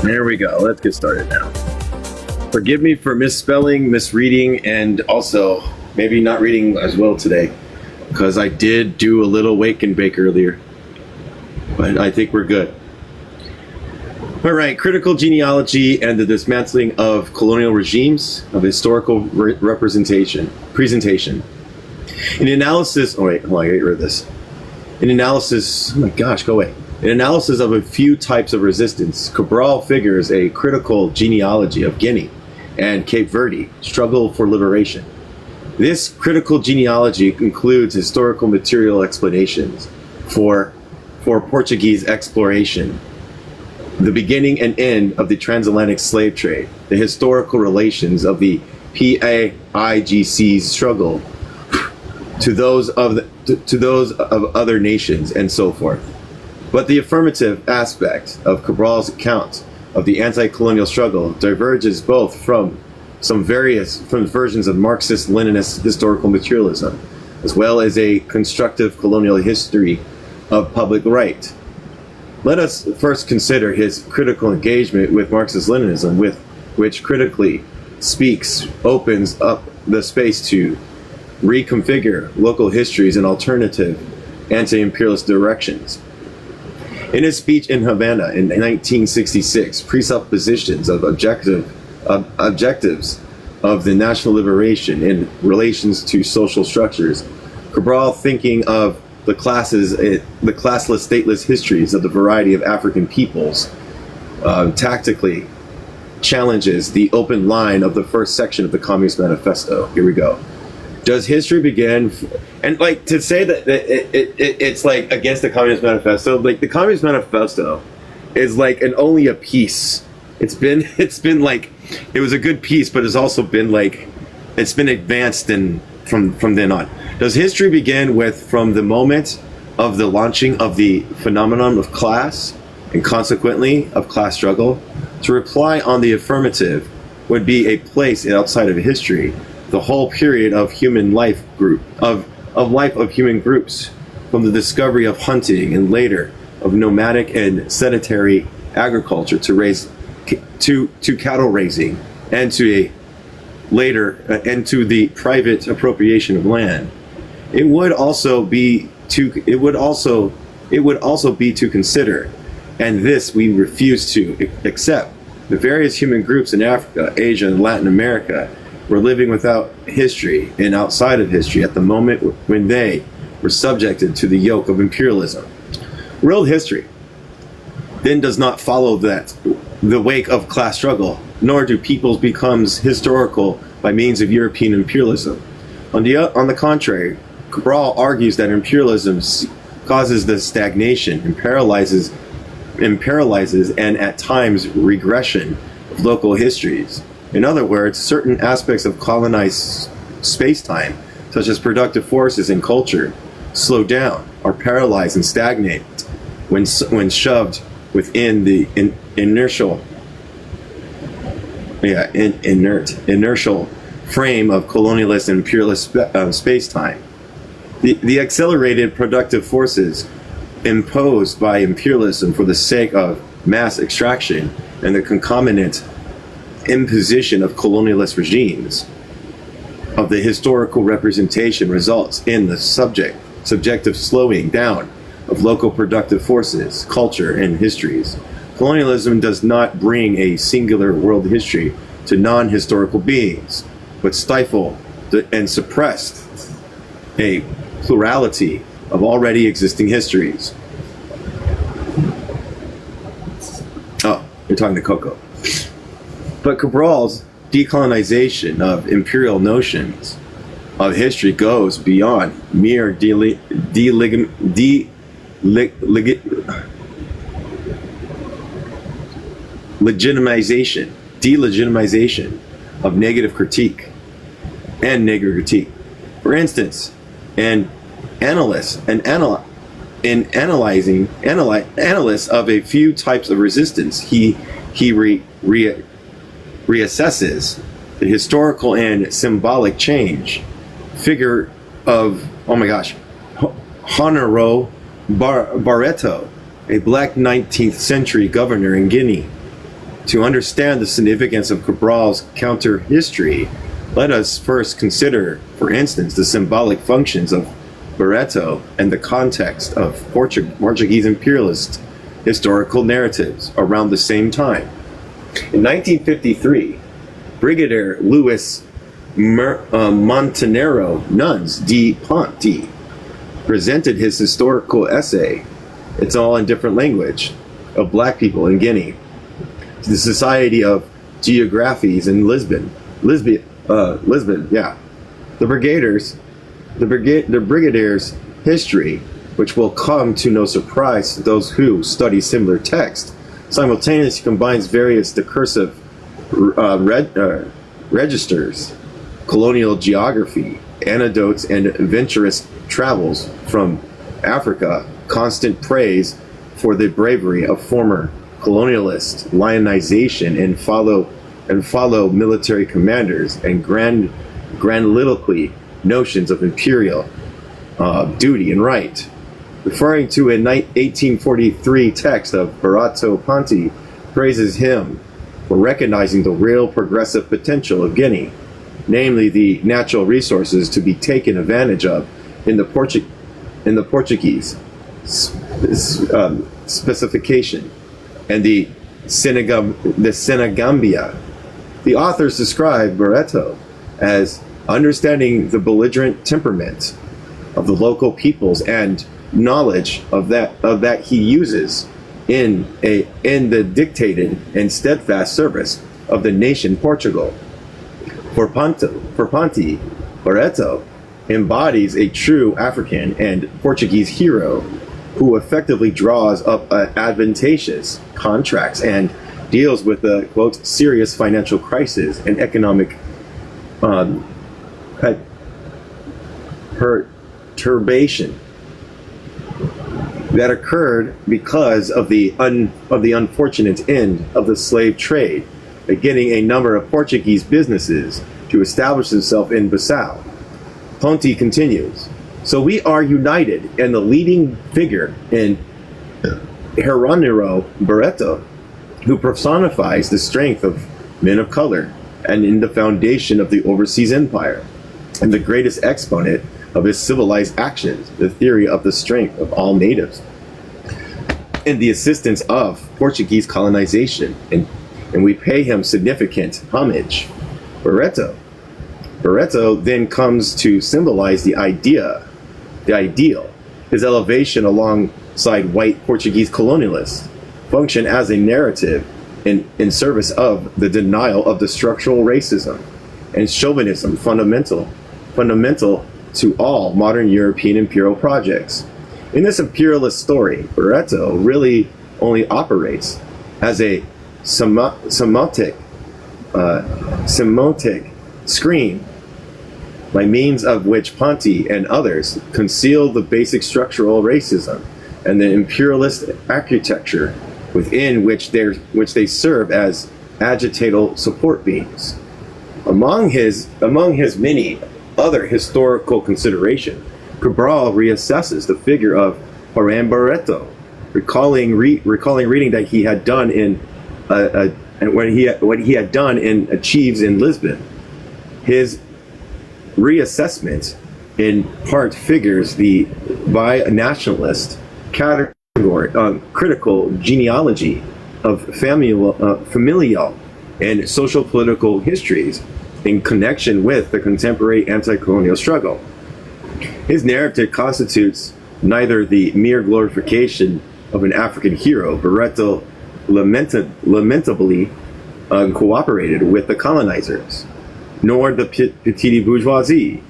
There we go. Let's get started now. Forgive me for misspelling, misreading, and also maybe not reading as well today, because I did do a little wake and bake earlier. But I think we're good. All right, critical genealogy and the dismantling of colonial regimes of historical presentation. In analysis, oh wait, hold on, I get rid of this. In analysis, oh my gosh, go away. In analysis of a few types of resistance, Cabral figures a critical genealogy of Guinea and Cape Verde struggle for liberation. This critical genealogy includes historical material explanations for Portuguese exploration, the beginning and end of the transatlantic slave trade, the historical relations of the PAIGC's struggle to those of other nations, and so forth. But the affirmative aspect of Cabral's account of the anti-colonial struggle diverges both from versions of Marxist-Leninist historical materialism, as well as a constructive colonial history of public right. Let us first consider his critical engagement with Marxist-Leninism, which critically speaks opens up the space to reconfigure local histories and alternative anti-imperialist directions. In his speech in Havana in 1966, presuppositions of objectives of the national liberation in relations to social structures, Cabral, thinking of the classless, stateless histories of the variety of African peoples, tactically challenges the open line of the first section of the Communist Manifesto. Here we go. Does history begin, and like to say that it's like against the Communist Manifesto, like the Communist Manifesto is like only a piece. It's been like, it was a good piece, but it's also been like, it's been advanced and from then on. Does history begin from the moment of the launching of the phenomenon of class and consequently of class struggle? To reply on the affirmative would be a place outside of history, the whole period of human life of human groups, from the discovery of hunting and later of nomadic and sedentary agriculture to cattle raising, and to the private appropriation of land. It would also be to consider, and this we refuse to accept, the various human groups in Africa, Asia, and Latin America were living without history and outside of history at the moment when they were subjected to the yoke of imperialism. Real history then does not follow the wake of class struggle, nor do peoples become historical by means of European imperialism. On the contrary, Cabral argues that imperialism causes the stagnation and paralyzes and at times regression of local histories. In other words, certain aspects of colonized space-time, such as productive forces and culture, slow down, are paralyzed and stagnate when shoved within the inertial frame of colonialist and imperialist space-time. The accelerated productive forces imposed by imperialism for the sake of mass extraction and the concomitant imposition of colonialist regimes of the historical representation results in the subjective slowing down of local productive forces, culture, and histories. Colonialism does not bring a singular world history to non-historical beings, but stifle and suppress a plurality of already existing histories. Oh, you're talking to Coco. But Cabral's decolonization of imperial notions of history goes beyond mere delegitimization of negative critique. For instance, analysts of a few types of resistance, he reassesses the historical and symbolic change figure of, oh my gosh, Barreto, a black 19th century governor in Guinea, To understand the significance of Cabral's counter-history, let us first consider, for instance, the symbolic functions of Barreto and the context of Portuguese imperialist historical narratives around the same time. In 1953, Brigadier Luis Montenero Nunes de Ponte presented his historical essay, It's All in Different Language, of Black People in Guinea, to the Society of Geographies in Lisbon, yeah. The Brigadier's history, which will come to no surprise to those who study similar text, simultaneously combines various discursive registers, colonial geography, anecdotes, and adventurous travels from Africa, constant praise for the bravery of former colonialist lionization and follow military commanders, and grandiloquy notions of imperial duty and right. Referring to a 1843 text of Barreto, Ponte praises him for recognizing the real progressive potential of Guinea, namely the natural resources to be taken advantage of in the Portuguese specification and the Senegambia. The authors describe Barreto as understanding the belligerent temperament of the local peoples and knowledge of that he uses in the dictated and steadfast service of the nation Portugal. For Ponte, Barreto embodies a true African and Portuguese hero who effectively draws up advantageous contracts and deals with the, quote, serious financial crisis and economic perturbation that occurred because of the unfortunate end of the slave trade, beginning a number of Portuguese businesses to establish themselves in Bissau. Ponte continues, so we are united, and the leading figure in Geronimo Barreto, who personifies the strength of men of color and in the foundation of the overseas empire, and the greatest exponent of his civilized actions, the theory of the strength of all natives, and the assistance of Portuguese colonization, and we pay him significant homage. Barreto then comes to symbolize the ideal, his elevation alongside white Portuguese colonialists, function as a narrative in service of the denial of the structural racism and chauvinism fundamental to all modern European imperial projects. In this imperialist story, Barreto really only operates as a semantic screen by means of which Ponte and others conceal the basic structural racism and the imperialist architecture within which they serve as agitator support beams. Among his many other historical considerations, Cabral reassesses the figure of João Barreto, recalling reading that he had done in what he had done and achieves in Lisbon. His reassessment in part figures the bi-nationalist critical genealogy of familial and social political histories in connection with the contemporary anti-colonial struggle. His narrative constitutes neither the mere glorification of an African hero, Barreto lamentably cooperated with the colonizers, nor the petite bourgeoisie,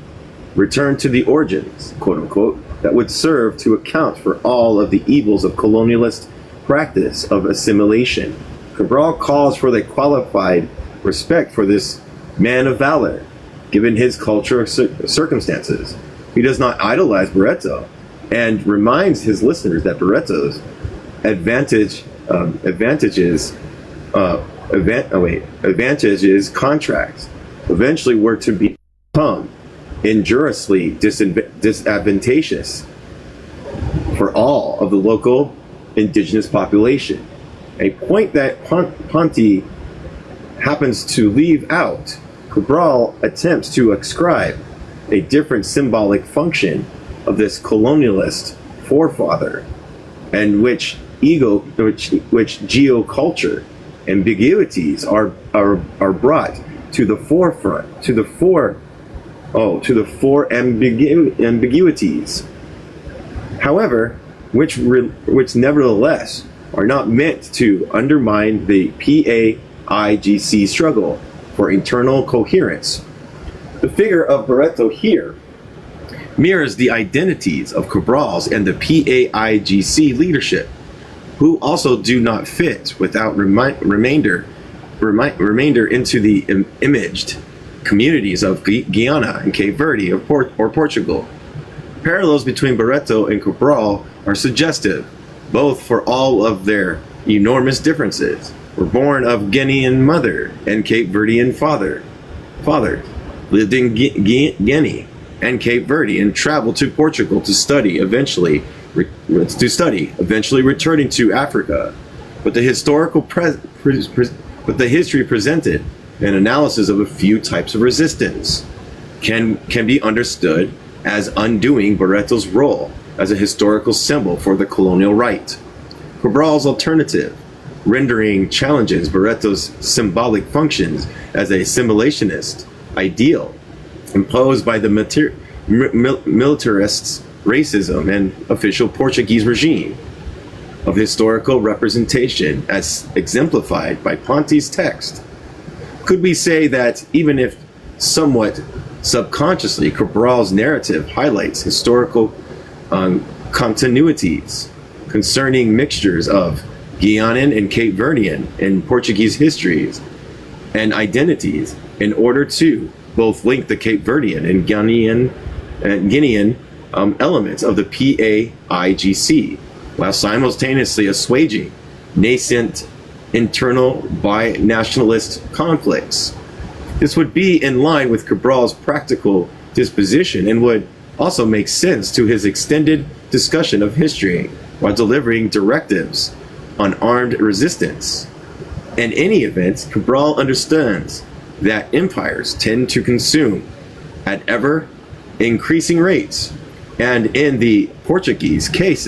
return to the origins, quote unquote, that would serve to account for all of the evils of colonialist practice of assimilation. Cabral calls for the qualified respect for this man of valor, given his cultural circumstances. He does not idolize Barreto and reminds his listeners that Barreto's advantages contracts eventually were to become injuriously disadvantageous for all of the local indigenous population, A point that Ponti happens to leave out. Cabral attempts to ascribe a different symbolic function of this colonialist forefather, and which geoculture ambiguities are brought to the forefront, to the four ambiguities, however, which nevertheless are not meant to undermine the PAIGC struggle for internal coherence. The figure of Barreto here mirrors the identities of Cabral's and the PAIGC leadership, who also do not fit without remainder into the imaged communities of Guyana and Cape Verde or Portugal. Parallels between Barreto and Cabral are suggestive, both for all of their enormous differences. Were born of Guinean mother and Cape Verdean father, lived in Guinea and Cape Verde, and traveled to Portugal to study, eventually returning to Africa. But the history presented an analysis of a few types of resistance can be understood as undoing Barreto's role as a historical symbol for the colonial right. Cabral's alternative, rendering challenges Barreto's symbolic functions as a simulationist ideal imposed by the militarists' racism and official Portuguese regime of historical representation as exemplified by Ponti's text. Could we say that, even if somewhat subconsciously, Cabral's narrative highlights historical continuities concerning mixtures of Guianan and Cape Verdean and Portuguese histories and identities, in order to both link the Cape Verdean and Guinean elements of the PAIGC, while simultaneously assuaging nascent internal binationalist conflicts? This would be in line with Cabral's practical disposition and would also make sense to his extended discussion of history while delivering directives on armed resistance. In any event, Cabral understands that empires tend to consume at ever increasing rates, and in the Portuguese case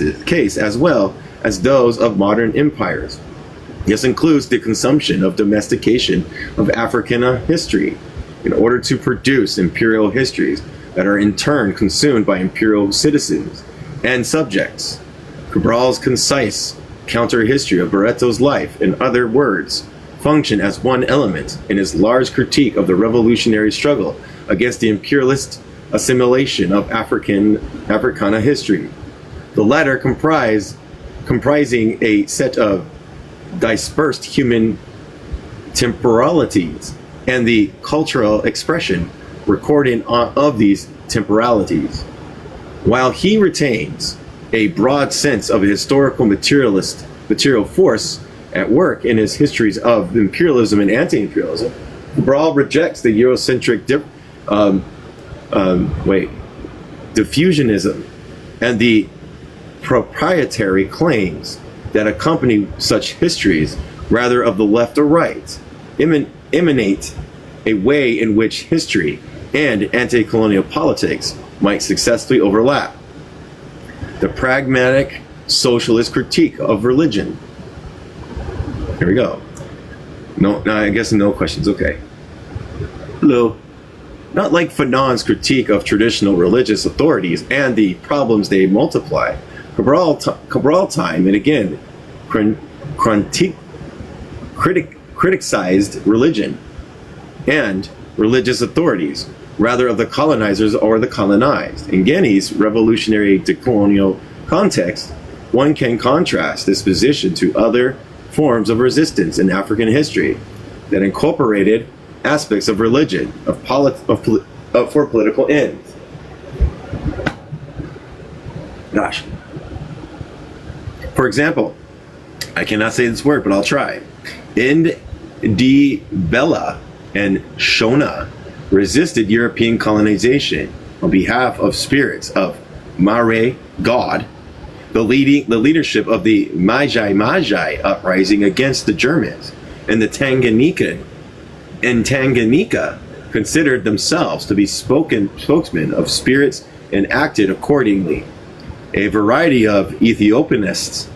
as well as those of modern empires. This includes the consumption of domestication of African history in order to produce imperial histories that are in turn consumed by imperial citizens and subjects. Cabral's concise counter-history of Barreto's life, in other words, function as one element in his large critique of the revolutionary struggle against the imperialist assimilation of Africana history. The latter comprising a set of dispersed human temporalities and the cultural expression recording of these temporalities. While he retains a broad sense of a historical material force at work in his histories of imperialism and anti-imperialism, Cabral rejects the Eurocentric diffusionism and the proprietary claims that accompany such histories, rather of the left or right, emanate a way in which history and anti-colonial politics might successfully overlap. The pragmatic socialist critique of religion. Here we go. No, I guess no questions. Okay. Hello. Not like Fanon's critique of traditional religious authorities and the problems they multiply. Cabral time and again criticized religion and religious authorities, rather of the colonizers or the colonized. In Guinea's revolutionary decolonial context, one can contrast this position to other forms of resistance in African history that incorporated aspects of religion for political ends. Gosh. For example, I cannot say this word, but I'll try. Ndibela and Shona resisted European colonization on behalf of spirits of Mare, God, the leadership of the Magi uprising against the Germans, and the Tanganyika considered themselves to be spokesmen of spirits and acted accordingly. A variety of Ethiopianists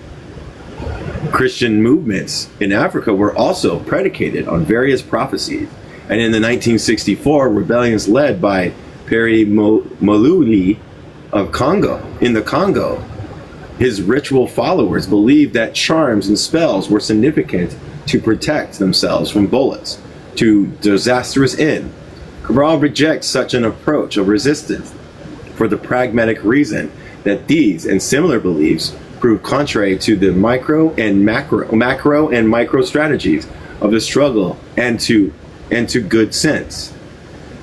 Christian movements in Africa were also predicated on various prophecies, and in the 1964 rebellions led by Pierre Moluli of Congo, in the Congo, his ritual followers believed that charms and spells were significant to protect themselves from bullets to disastrous end. Cabral rejects such an approach of resistance for the pragmatic reason that these and similar beliefs prove contrary to the macro and micro strategies of the struggle and to good sense.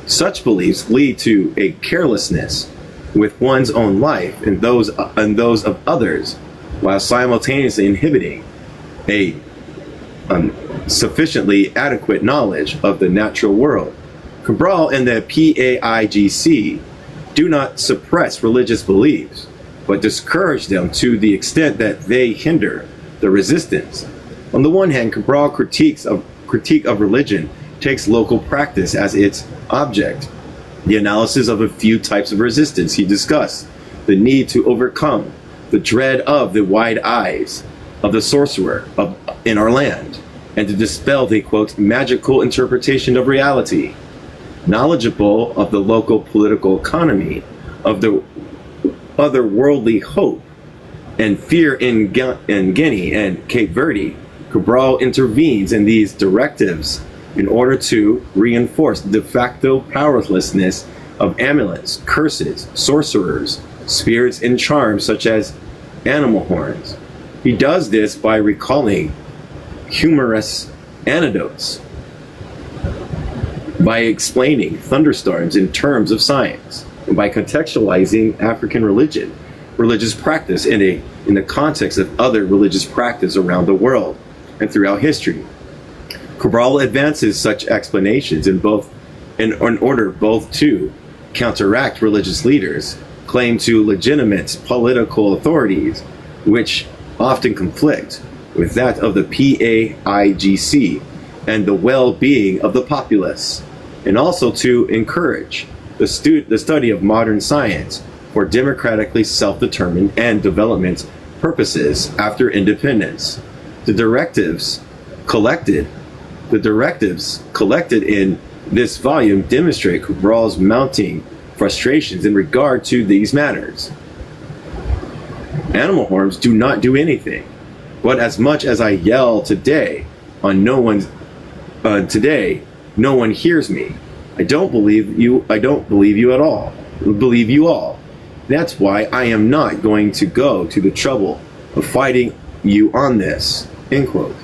Such beliefs lead to a carelessness with one's own life and those of others, while simultaneously inhibiting a sufficiently adequate knowledge of the natural world. Cabral and the PAIGC do not suppress religious beliefs, but discourage them to the extent that they hinder the resistance. On the one hand, Cabral critique of religion takes local practice as its object. The analysis of a few types of resistance he discussed, the need to overcome the dread of the wide eyes of the sorcerer in our land, and to dispel the, quote, magical interpretation of reality. Knowledgeable of the local political economy, of the otherworldly hope and fear in Guinea and Cape Verde, Cabral intervenes in these directives in order to reinforce the de facto powerlessness of amulets, curses, sorcerers, spirits, and charms such as animal horns. He does this by recalling humorous anecdotes, by explaining thunderstorms in terms of science, and by contextualizing African religious practice in the context of other religious practice around the world and throughout history. Cabral advances such explanations in order both to counteract religious leaders' claim to legitimate political authorities, which often conflict with that of the PAIGC and the well-being of the populace, and also to encourage the study of modern science for democratically self-determined and development purposes after independence. The directives collected in this volume demonstrate Cabral's mounting frustrations in regard to these matters. Animal horns do not do anything, but as much as I yell today, no one hears me. I don't believe you at all. Believe you all. That's why I am not going to go to the trouble of fighting you on this. End quote.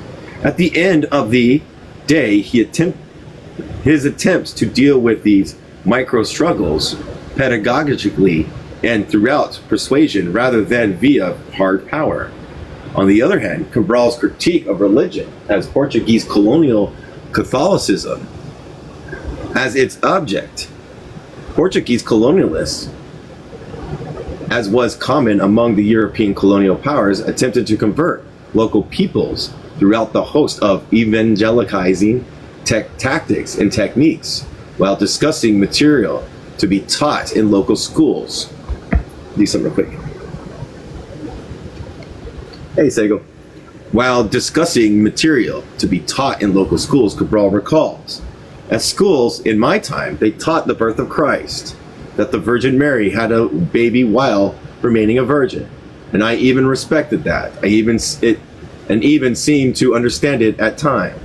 At the end of the day, his attempts to deal with these micro struggles pedagogically and throughout persuasion rather than via hard power. On the other hand, Cabral's critique of religion as Portuguese colonial Catholicism as its object. Portuguese colonialists, as was common among the European colonial powers, attempted to convert local peoples throughout the host of evangelizing tactics and techniques, while discussing material to be taught in local schools. Do something real quick. Hey, Sego. While discussing material to be taught in local schools, Cabral recalls, at schools in my time, they taught the birth of Christ, that the Virgin Mary had a baby while remaining a virgin, and I even respected that. I even seemed to understand it at times.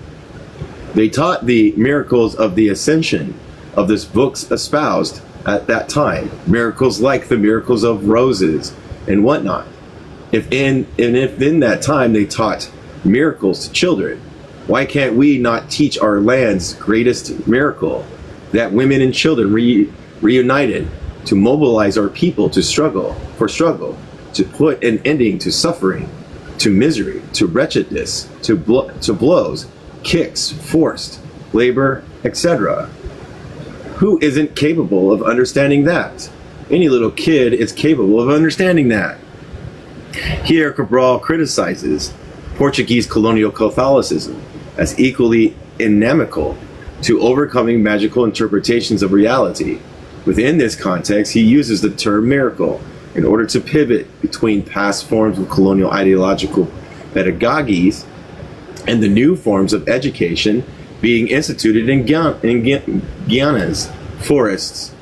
They taught the miracles of the Ascension of this book's espoused at that time, miracles like the miracles of roses and whatnot. If in that time they taught miracles to children, why can't we not teach our land's greatest miracle, that women and children reunited to mobilize our people to struggle, to put an ending to suffering, to misery, to wretchedness, to blows, kicks, forced labor, etc. Who isn't capable of understanding that? Any little kid is capable of understanding that. Here, Cabral criticizes Portuguese colonial Catholicism as equally inimical to overcoming magical interpretations of reality. Within this context, he uses the term miracle in order to pivot between past forms of colonial ideological pedagogies and the new forms of education being instituted in Guyana's forests,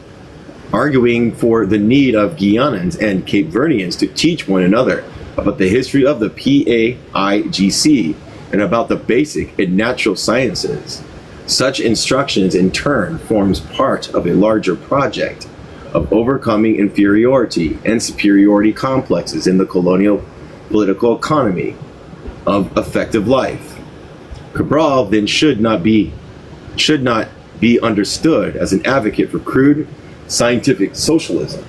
arguing for the need of Guianans and Cape Verdeans to teach one another about the history of the PAIGC and about the basic and natural sciences. Such instructions in turn forms part of a larger project of overcoming inferiority and superiority complexes in the colonial political economy of effective life. Cabral then should not be understood as an advocate for crude scientific socialism.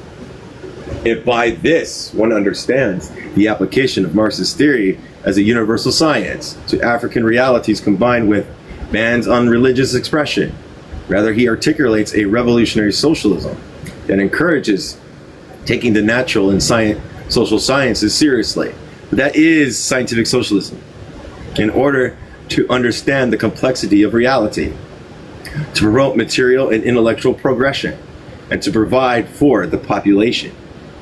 If by this one understands the application of Marxist theory as a universal science to African realities combined with bans on religious expression, rather he articulates a revolutionary socialism that encourages taking the natural and social sciences seriously. That is scientific socialism. In order to understand the complexity of reality, to promote material and intellectual progression, and to provide for the population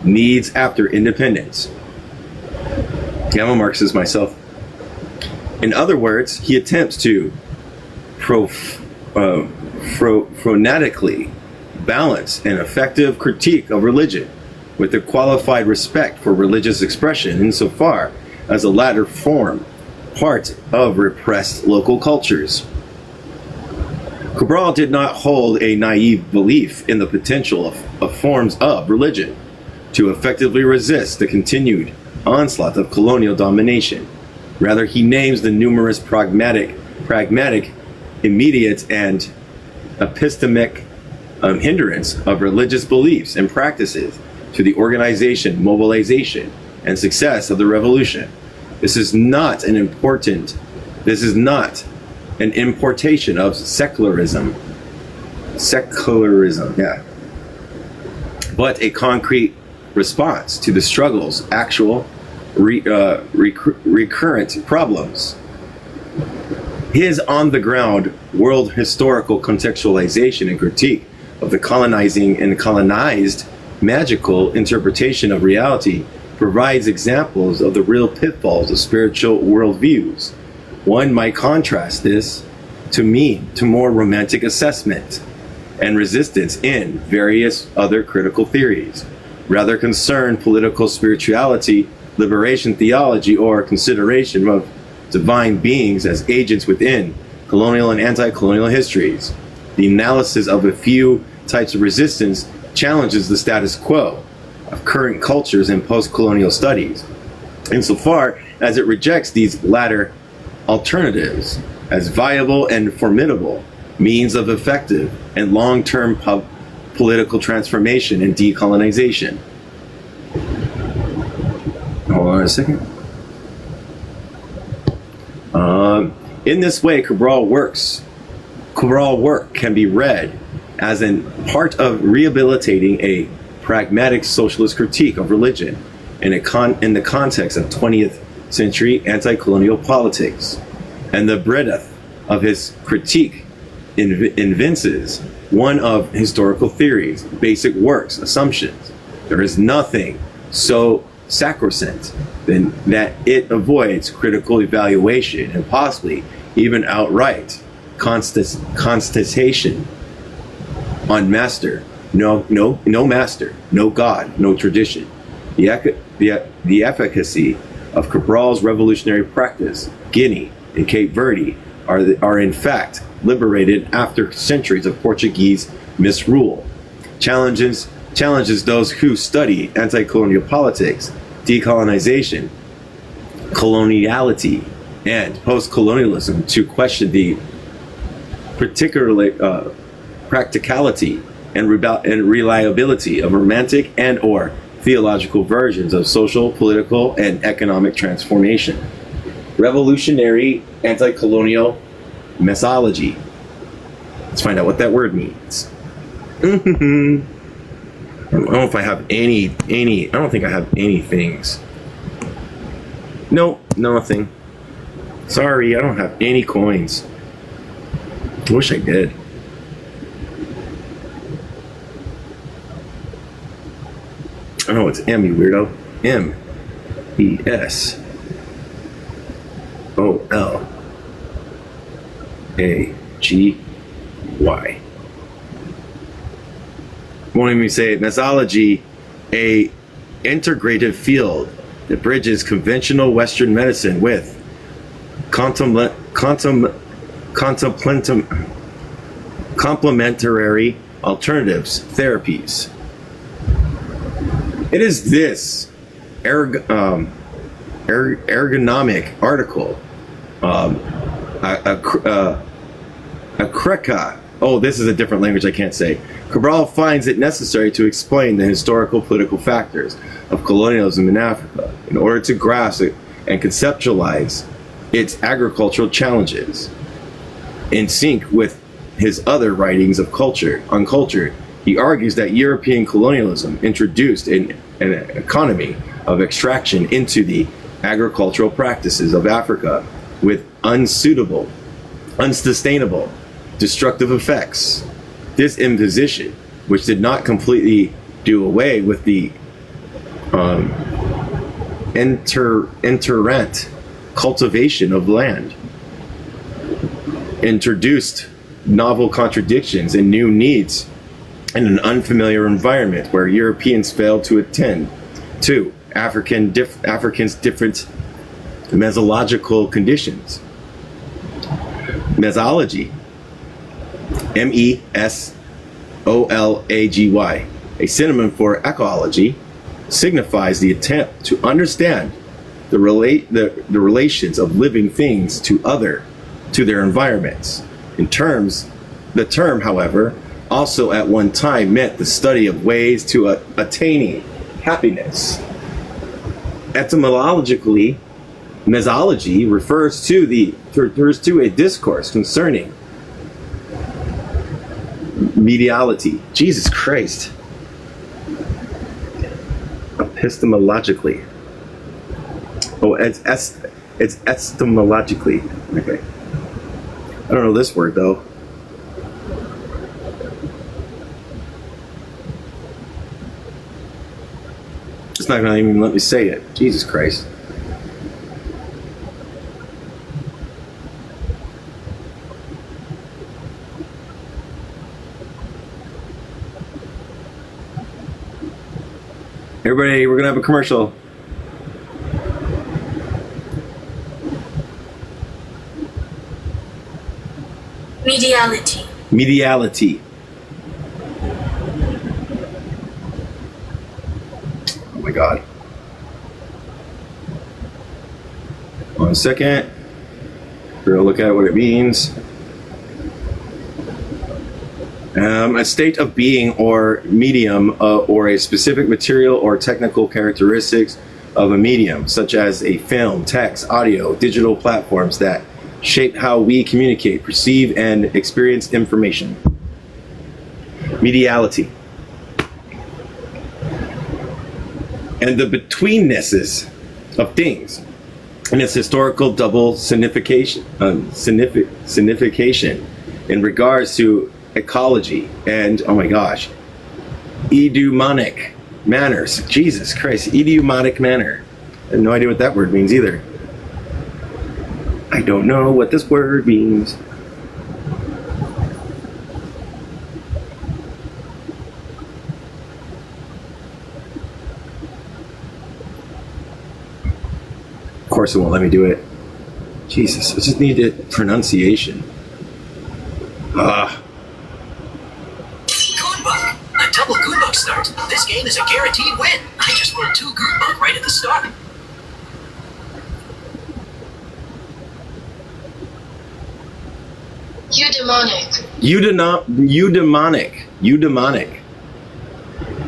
needs after independence. Yeah, I'm a Marxist myself. In other words, he attempts to phronetically balance an effective critique of religion with a qualified respect for religious expression insofar as the latter form part of repressed local cultures. Cabral did not hold a naive belief in the potential of forms of religion to effectively resist the continued onslaught of colonial domination. Rather, he names the numerous pragmatic, immediate, and epistemic hindrance of religious beliefs and practices to the organization, mobilization, and success of the revolution. This is not an importation of secularism, but a concrete response to the struggle's actual recurrent problems. His on-the-ground world historical contextualization and critique of the colonizing and colonized magical interpretation of reality provides examples of the real pitfalls of spiritual worldviews. One might contrast this to more romantic assessment and resistance in various other critical theories, rather concern political spirituality, liberation theology, or consideration of divine beings as agents within colonial and anti-colonial histories. The analysis of a few types of resistance challenges the status quo of current cultures and post-colonial studies, insofar as it rejects these latter alternatives as viable and formidable means of effective and long-term political transformation and decolonization. Hold on a second. In this way, Cabral work can be read as a part of rehabilitating a pragmatic socialist critique of religion in the context of 20th century anti-colonial politics. And the breadth of his critique evinces one of historical theories, basic works, assumptions. There is nothing so sacrosanct than that it avoids critical evaluation and possibly even outright constatation on master. No master, no God, no tradition. The efficacy of Cabral's revolutionary practice, Guinea and Cape Verde, are in fact liberated after centuries of Portuguese misrule. Challenges those who study anti-colonial politics, decolonization, coloniality, and post-colonialism to question the particularly practicality and reliability of romantic and or theological versions of social, political, and economic transformation. Revolutionary anti-colonial mesology. Let's find out what that word means. I don't know if I have any I don't think I have any things No, nothing. Sorry, I don't have any coins. I wish I did. I know it's M, you weirdo. MESOLAGY. Won't even say it. Mesology, a integrative field that bridges conventional Western medicine with complementary alternatives, therapies. It is this ergonomic article, Akreka. Oh, this is a different language I can't say. Cabral finds it necessary to explain the historical political factors of colonialism in Africa in order to grasp it and conceptualize its agricultural challenges. In sync with his other writings of culture, he argues that European colonialism introduced an economy of extraction into the agricultural practices of Africa with unsustainable, destructive effects. This imposition, which did not completely do away with the interrent cultivation of land, introduced novel contradictions and new needs in an unfamiliar environment where Europeans failed to attend to Africans' different mesological conditions. Mesology, MESOLAGY, a synonym for ecology, signifies the attempt to understand the relations of living things to their environments. The term, however, also at one time meant the study of ways to attaining happiness. Etymologically, mesology refers to a discourse concerning mediality. Jesus Christ. Epistemologically. Oh, it's etymologically. Okay. I don't know this word though. It's not gonna even let me say it. Jesus Christ. Everybody, we're gonna have a commercial. Mediality. Oh my God. 1 second. We're gonna look at what it means. A state of being or medium or a specific material or technical characteristics of a medium, such as a film, text, audio, digital platforms that shape how we communicate, perceive, and experience information. Mediality. And the betweennesses of things and its historical double signification in regards to ecology and, oh my gosh, idiomatic manners. Jesus Christ, idiomatic manner. I have no idea what that word means either. I don't know what this word means. Of course it won't let me do it. Jesus, I just need it pronunciation. Goonbug! A double Goonbug start. This game is a guaranteed win. I just rolled 2 Goonbug right at the start. Eudemonic.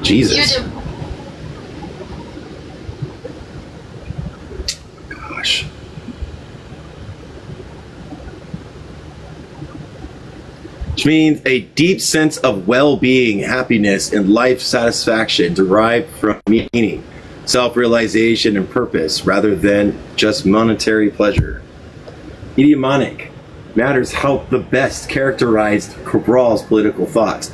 Jesus. Gosh. Which means a deep sense of well-being, happiness, and life satisfaction derived from meaning, self-realization and purpose rather than just monetary pleasure. Idiomatic matters help the best characterized Cabral's political thoughts.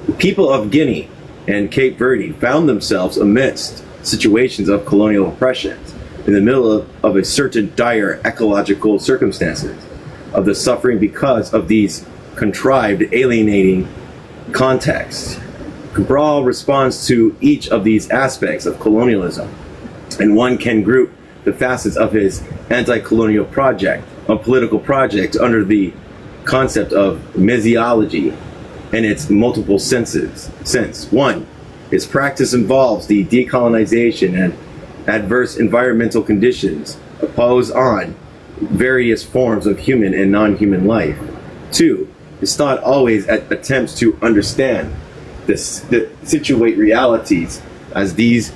The people of Guinea and Cape Verde found themselves amidst situations of colonial oppression in the middle of a certain dire ecological circumstances of the suffering because of these contrived alienating contexts. Cabral responds to each of these aspects of colonialism, and one can group the facets of his anti-colonial project, a political project, under the concept of mesiology and its multiple senses. One, his practice involves the decolonization and adverse environmental conditions imposed on various forms of human and non-human life. Two, his thought always attempts to understand the situate realities as these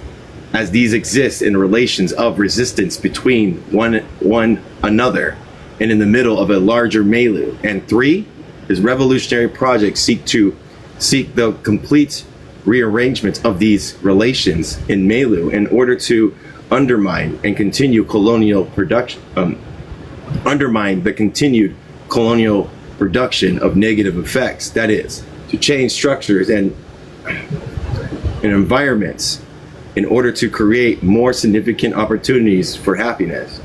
exist in relations of resistance between one another and in the middle of a larger milieu. And three, his revolutionary projects seek the complete rearrangement of these relations in milieu in order to undermine and continue colonial production, undermine the continued colonial production of negative effects. That is, to change structures and environments in order to create more significant opportunities for happiness.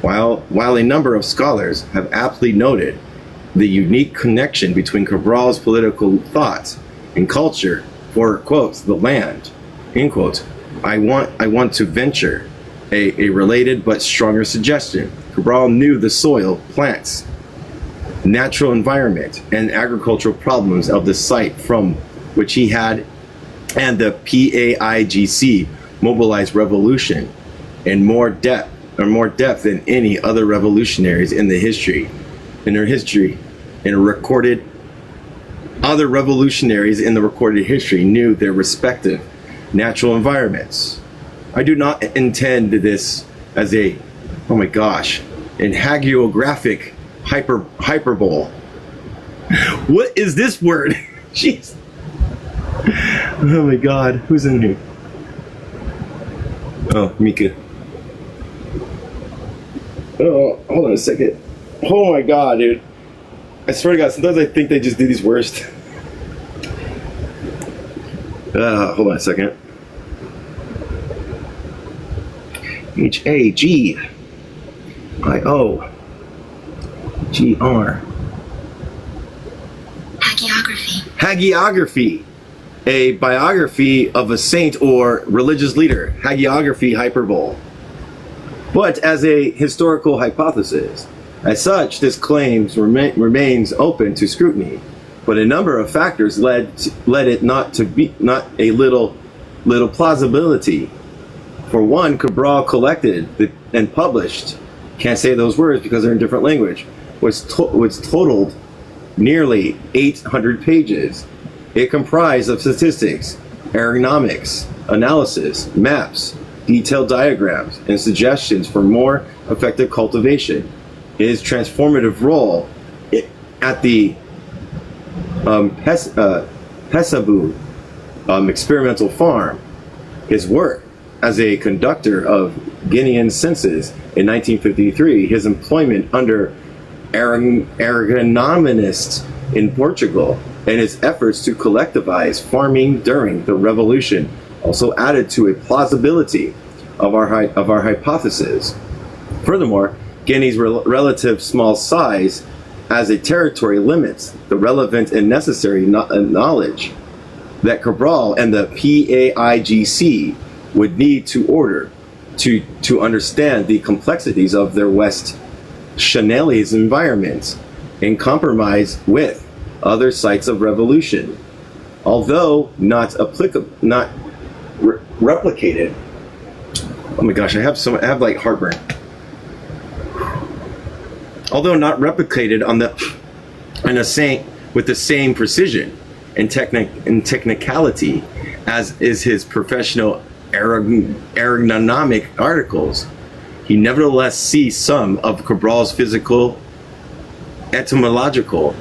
While a number of scholars have aptly noted the unique connection between Cabral's political thoughts and culture for, quotes, the land, end quote, I want to venture a related but stronger suggestion. Cabral knew the soil, plants, natural environment, and agricultural problems of the site from which he had and the PAIGC mobilized revolution in more depth than any other revolutionaries in their history. Other revolutionaries in the recorded history knew their respective natural environments. I do not intend this as a, oh my gosh, an hagiographic hyperbole. What is this word? Jeez. Oh my God, who's in here? Oh, Mika. Oh, hold on a second. Oh my God, dude. I swear to God, sometimes I think they just do these worst. Hold on a second. HAGIOGR. Hagiography. A biography of a saint or religious leader. Hagiography hyperbole. But as a historical hypothesis, as such, this claim remains open to scrutiny. But a number of factors led it not a little plausibility. For one, Cabral collected and published, can't say those words because they're in different language, was totaled nearly 800 pages. It comprised of statistics, ergonomics, analysis, maps, detailed diagrams, and suggestions for more effective cultivation. His transformative role at the Pesabu experimental farm, his work as a conductor of Guinean census in 1953, his employment under agronomists in Portugal, and his efforts to collectivize farming during the revolution also added to a plausibility of our hypothesis. Furthermore, Guinea's relative small size as a territory limits the relevant and necessary knowledge that Cabral and the PAIGC would need to understand the complexities of their West Chanelese environments in compromise with other sites of revolution. Although not replicated. Oh my gosh, I have like heartburn. Although not replicated with the same precision and technicality as is his professional ergonomic articles, he nevertheless sees some of Cabral's physical, etymological,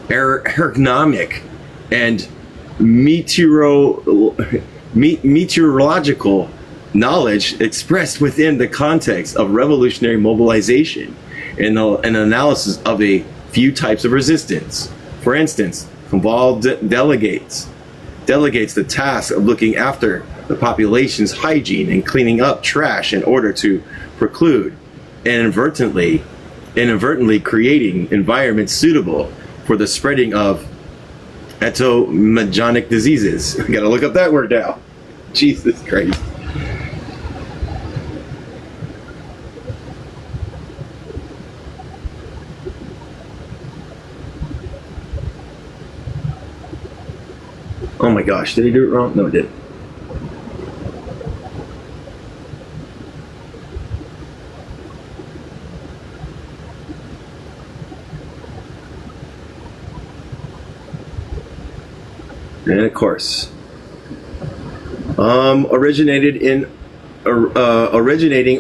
ergonomic, and meteorological knowledge expressed within the context of revolutionary mobilization and an analysis of a few types of resistance. For instance, Cabral delegates the task of looking after the population's hygiene and cleaning up trash in order to preclude and inadvertently creating environments suitable for the spreading of entomogenic diseases. I gotta look up that word now. Jesus Christ. Oh my gosh, did he do it wrong? No, it didn't. And of course, originating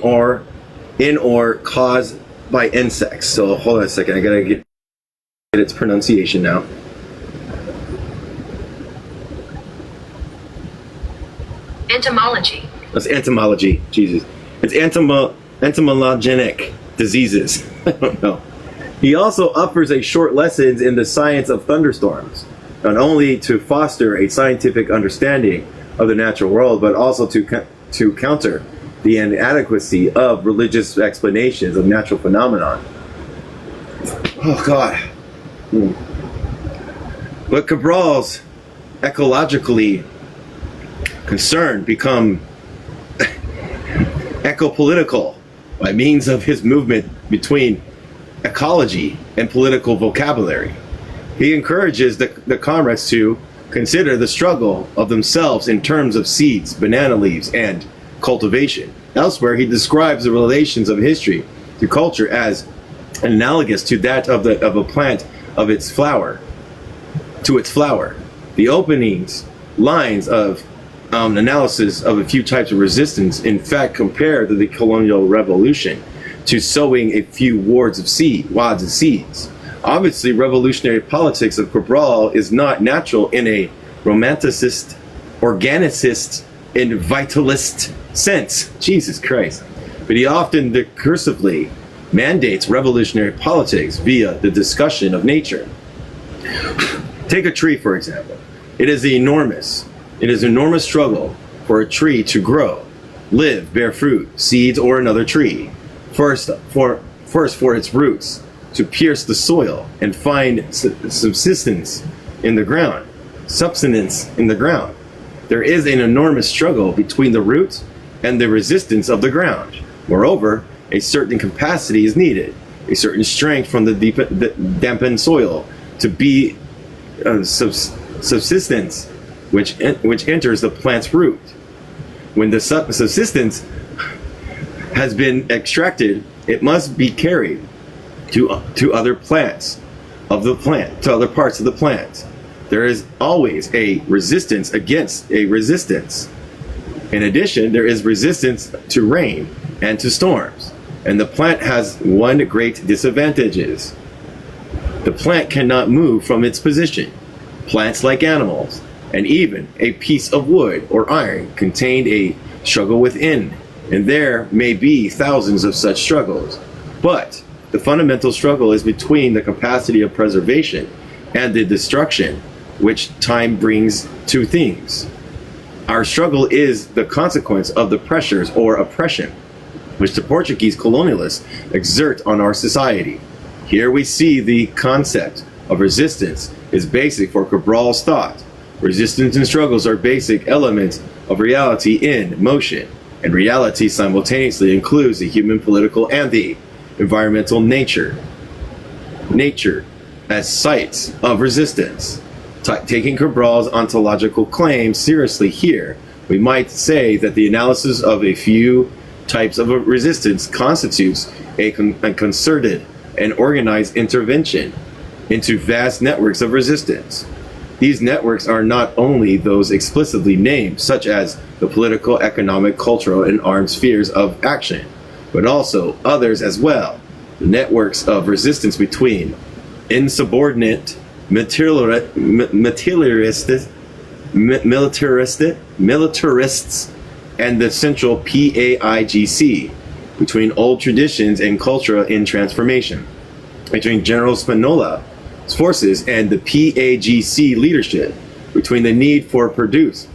or in or caused by insects. So hold on a second, I gotta get its pronunciation now. Entomology. That's entomology. Jesus, it's entomogenic diseases. I don't know. He also offers a short lessons in the science of thunderstorms, not only to foster a scientific understanding of the natural world, but also to counter the inadequacy of religious explanations of natural phenomenon. Oh God. But Cabral's ecologically concern become eco-political by means of his movement between ecology and political vocabulary. He encourages the comrades to consider the struggle of themselves in terms of seeds, banana leaves, and cultivation. Elsewhere, he describes the relations of history to culture as analogous to that of a plant to its flower. The openings lines of analysis of a few types of resistance, in fact, compare the colonial revolution to sowing a few wads of seeds. Obviously, revolutionary politics of Cabral is not natural in a romanticist, organicist, and vitalist sense. Jesus Christ. But he often discursively mandates revolutionary politics via the discussion of nature. Take a tree, for example. It is an enormous struggle for a tree to grow, live, bear fruit, seeds, or another tree. First for its roots to pierce the soil and find subsistence in the ground. There is an enormous struggle between the root and the resistance of the ground. Moreover, a certain capacity is needed, a certain strength from the dampened soil to be subsistence which enters the plant's root. When the subsistence has been extracted, it must be carried to other parts of the plant. There is always a resistance against a resistance. In addition, there is resistance to rain and to storms. And the plant has one great disadvantage. The plant cannot move from its position. Plants, like animals, and even a piece of wood or iron, contained a struggle within, and there may be thousands of such struggles. But the fundamental struggle is between the capacity of preservation and the destruction which time brings to things. Our struggle is the consequence of the pressures or oppression which the Portuguese colonialists exert on our society. Here we see the concept of resistance is basic for Cabral's thought. Resistance and struggles are basic elements of reality in motion, and reality simultaneously includes the human, political, and the environmental nature as sites of resistance. Taking Cabral's ontological claims seriously here, we might say that the analysis of a few types of resistance constitutes a concerted and organized intervention into vast networks of resistance. These networks are not only those explicitly named, such as the political, economic, cultural, and armed spheres of action, but also others as well. The networks of resistance between insubordinate, militarists, and the central PAIGC, between old traditions and culture in transformation, between General Spinola's forces and the PAGC leadership, between the need for produce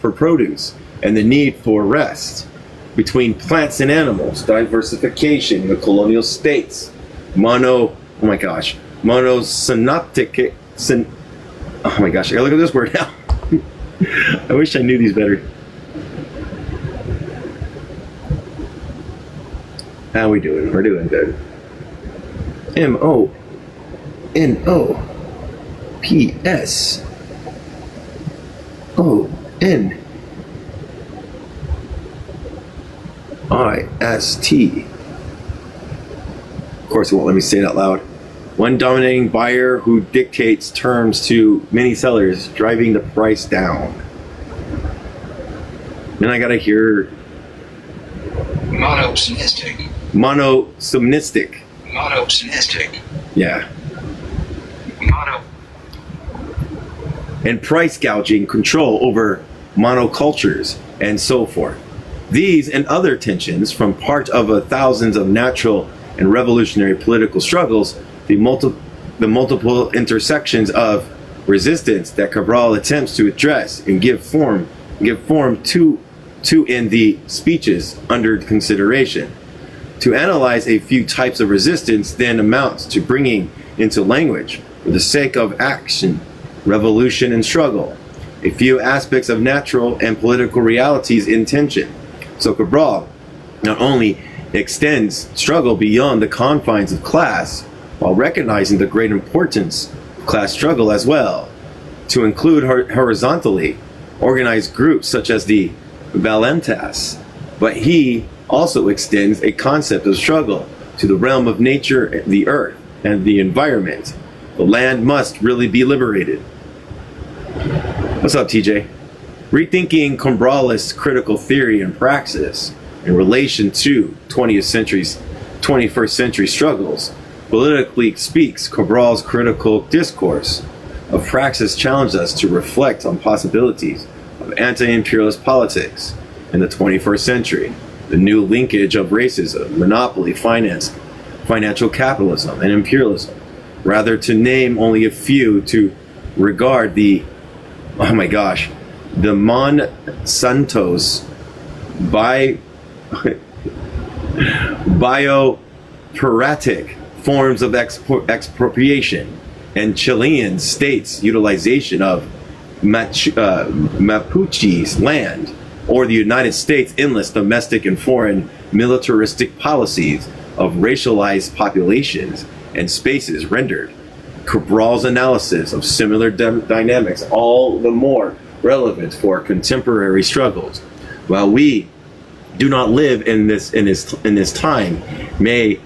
and the need for rest, between plants and animals, diversification in the colonial states, monosynoptic, oh my gosh, I gotta look at this word now. I wish I knew these better. How we doing? We're doing good. MONOPSONIST. Of course, it won't let me say it out loud. One dominating buyer who dictates terms to many sellers, driving the price down. Then I gotta hear Monosystic. monosomnistic. Monosystic. Yeah. Mono. And price gouging, control over monocultures, and so forth. These and other tensions from part of thousands of natural and revolutionary political struggles, the multiple intersections of resistance that Cabral attempts to address and give form to in the speeches under consideration. To analyze a few types of resistance then amounts to bringing into language, for the sake of action, revolution, and struggle, a few aspects of natural and political realities in tension. So Cabral not only extends struggle beyond the confines of class, while recognizing the great importance of class struggle as well, to include horizontally organized groups such as the Valentas, but he also extends a concept of struggle to the realm of nature, the earth, and the environment. The land must really be liberated. What's up, TJ? Rethinking Cabralist critical theory and praxis in relation to 21st century struggles, politically speaks, Cabral's critical discourse of praxis challenged us to reflect on possibilities of anti-imperialist politics in the 21st century, the new linkage of racism, monopoly, financial capitalism, and imperialism. Rather, to name only a few, to regard the Monsanto's biopiratic forms of expropriation and Chilean states' utilization of Mapuche's land, or the United States' endless domestic and foreign militaristic policies of racialized populations and spaces rendered Cabral's analysis of similar dynamics all the more relevant for contemporary struggles. While we do not live in this time, many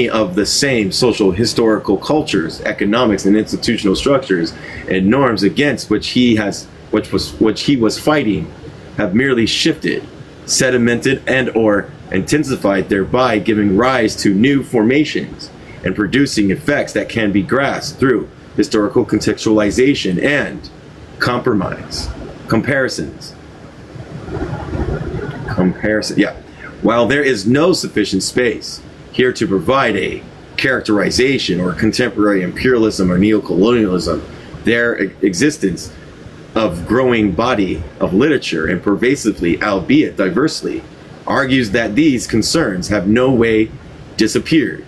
of the same social historical cultures, economics, and institutional structures and norms against which he was fighting have merely shifted, sedimented, and or intensified, thereby giving rise to new formations and producing effects that can be grasped through historical contextualization and comparison. While there is no sufficient space here to provide a characterization or contemporary imperialism or neocolonialism, their existence of growing body of literature and pervasively, albeit diversely, argues that these concerns have no way disappeared.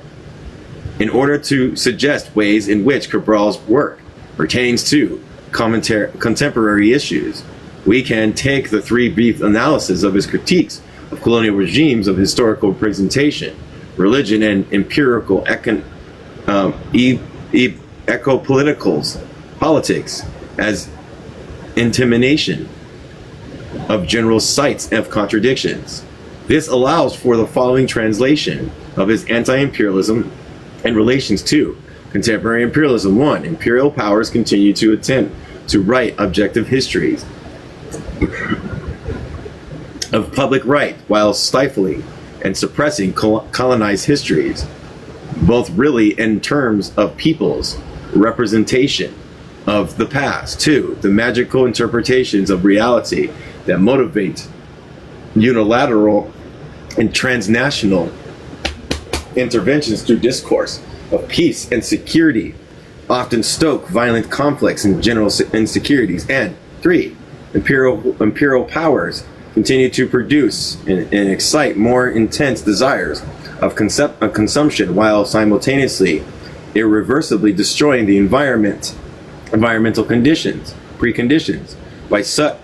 In order to suggest ways in which Cabral's work pertains to contemporary issues, we can take the three brief analysis of his critiques of colonial regimes of historical representation, religion, and empirical ecopoliticals, politics, as intimation of general sites of contradictions. This allows for the following translation of his anti-imperialism and relations to contemporary imperialism. 1. Imperial powers continue to attempt to write objective histories of public right while stifling and suppressing colonized histories, both really in terms of people's representation of the past. 2. The magical interpretations of reality that motivate unilateral and transnational interventions through discourse of peace and security often stoke violent conflicts and general insecurities. And 3, imperial powers continue to produce and excite more intense desires of consumption while simultaneously irreversibly destroying the environmental preconditions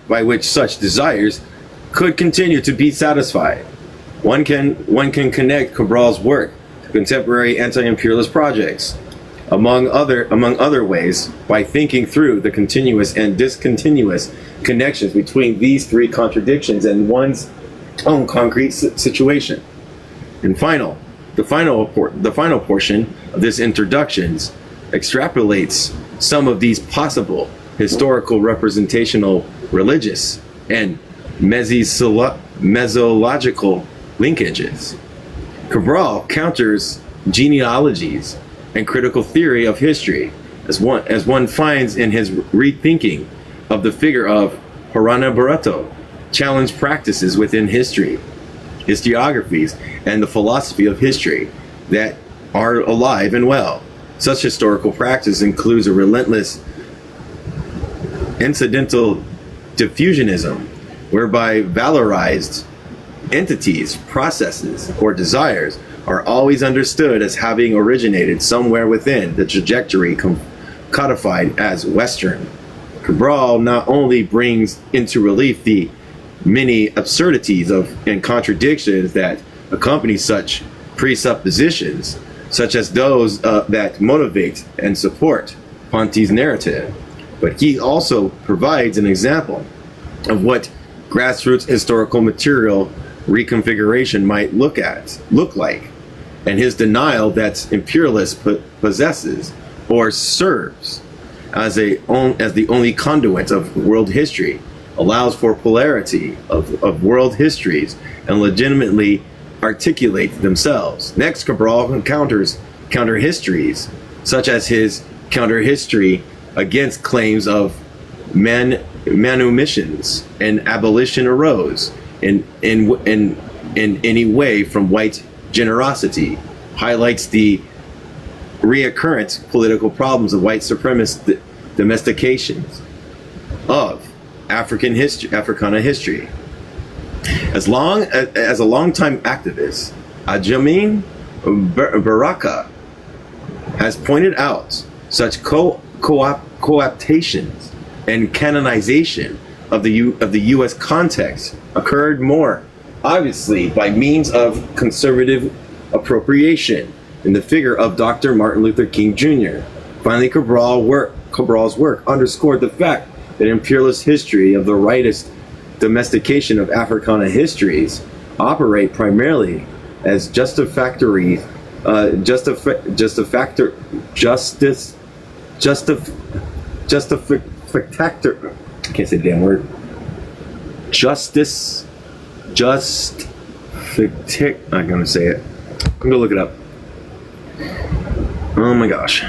by which such desires could continue to be satisfied. One can connect Cabral's work to contemporary anti-imperialist projects, among other ways, by thinking through the continuous and discontinuous connections between these 3 contradictions and one's own concrete situation. And the final portion of this introductions extrapolates some of these possible historical, representational, religious, and mesological linkages. Cabral counters genealogies and critical theory of history as one finds in his rethinking of the figure of Harana Barreto, challenge practices within history, historiographies, and the philosophy of history that are alive and well. Such historical practice includes a relentless incidental diffusionism, whereby valorized entities, processes, or desires are always understood as having originated somewhere within the trajectory codified as Western. Cabral not only brings into relief the many absurdities and contradictions that accompany such presuppositions, such as those that motivate and support Ponti's narrative, but he also provides an example of what grassroots historical material reconfiguration might look like, and his denial that imperialist possesses or serves as the only conduit of world history, allows for polarity of world histories and legitimately articulate themselves. Next, Cabral encounters counter histories, such as his counter history against claims of manumissions and abolition arose in any way from white generosity, highlights the reoccurrent political problems of white supremacist domestications of Africana history. As a longtime activist, Ajamin Baraka has pointed out such cooptations and canonization of the U.S. context occurred more obviously by means of conservative appropriation in the figure of Dr. Martin Luther King Jr. Finally, Cabral's work underscored the fact that imperialist history of the rightist domestication of Africana histories operate primarily as justificatory I can't say the damn word. I'm gonna say it. I'm gonna look it up. Oh my gosh.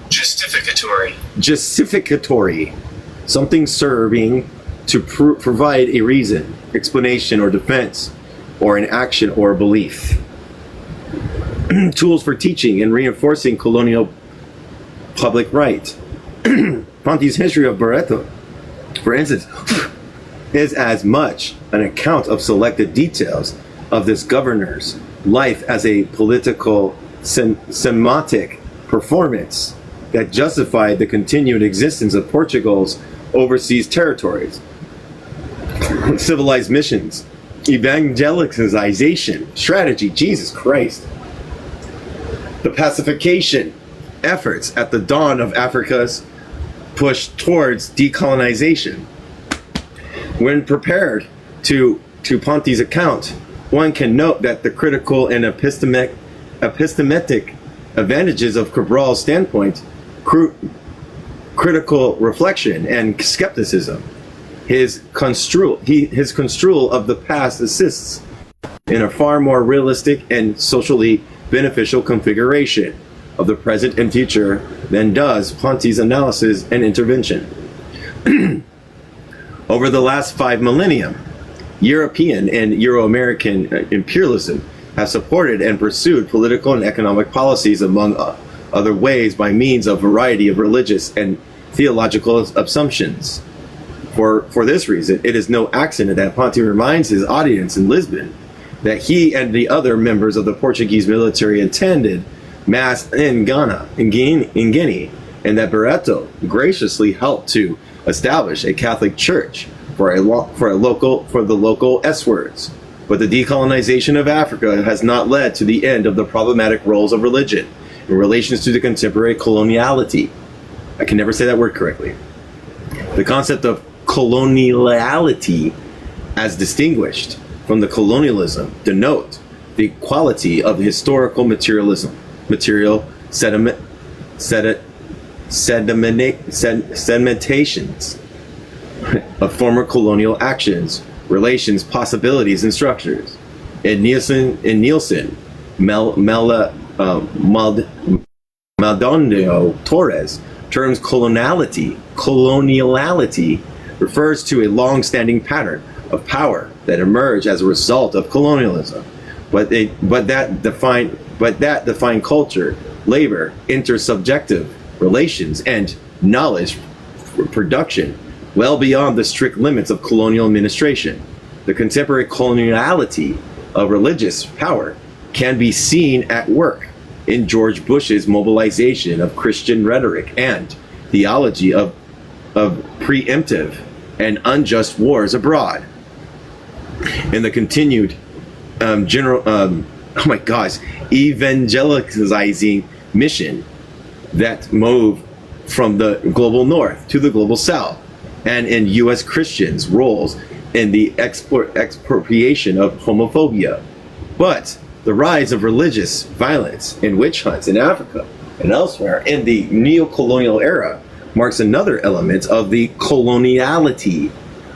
Justificator. Justificatory. Something serving to provide a reason, explanation, or defense, or an action or belief. Tools for teaching and reinforcing colonial public right. Ponti's history of Barreto, for instance, is as much an account of selected details of this governor's life as a political semantic performance that justified the continued existence of Portugal's overseas territories, civilized missions, evangelization strategy, Jesus Christ, the pacification efforts at the dawn of Africa's push towards decolonization. When prepared to Ponti's account, one can note that the critical and epistemic advantages of Cabral's standpoint, critical reflection and skepticism, His construal of the past assists in a far more realistic and socially beneficial configuration of the present and future than does Ponti's analysis and intervention. Over the last 5 millennia, European and Euro-American imperialism have supported and pursued political and economic policies among other ways by means of a variety of religious and theological assumptions. For this reason, it is no accident that Ponti reminds his audience in Lisbon that he and the other members of the Portuguese military attended Mass in Guinea, and that Barreto graciously helped to establish a Catholic Church for the local S-words. But the decolonization of Africa has not led to the end of the problematic roles of religion in relations to the contemporary coloniality. I can never say that word correctly. The concept of coloniality, as distinguished from the colonialism, denote the quality of historical material sedimentations of former colonial actions, relations, possibilities, and structures. In Nielsen, Maldonado Torres terms coloniality refers to a long-standing pattern of power that emerged as a result of colonialism, but that define culture, labor, intersubjective relations, and knowledge production well beyond the strict limits of colonial administration. The contemporary coloniality of religious power can be seen at work in George Bush's mobilization of Christian rhetoric and theology of preemptive and unjust wars abroad, in the continued evangelizing mission that moved from the global north to the global south, and in U.S. Christians' roles in the expropriation of homophobia. But the rise of religious violence and witch hunts in Africa and elsewhere in the neo-colonial era marks another element of the coloniality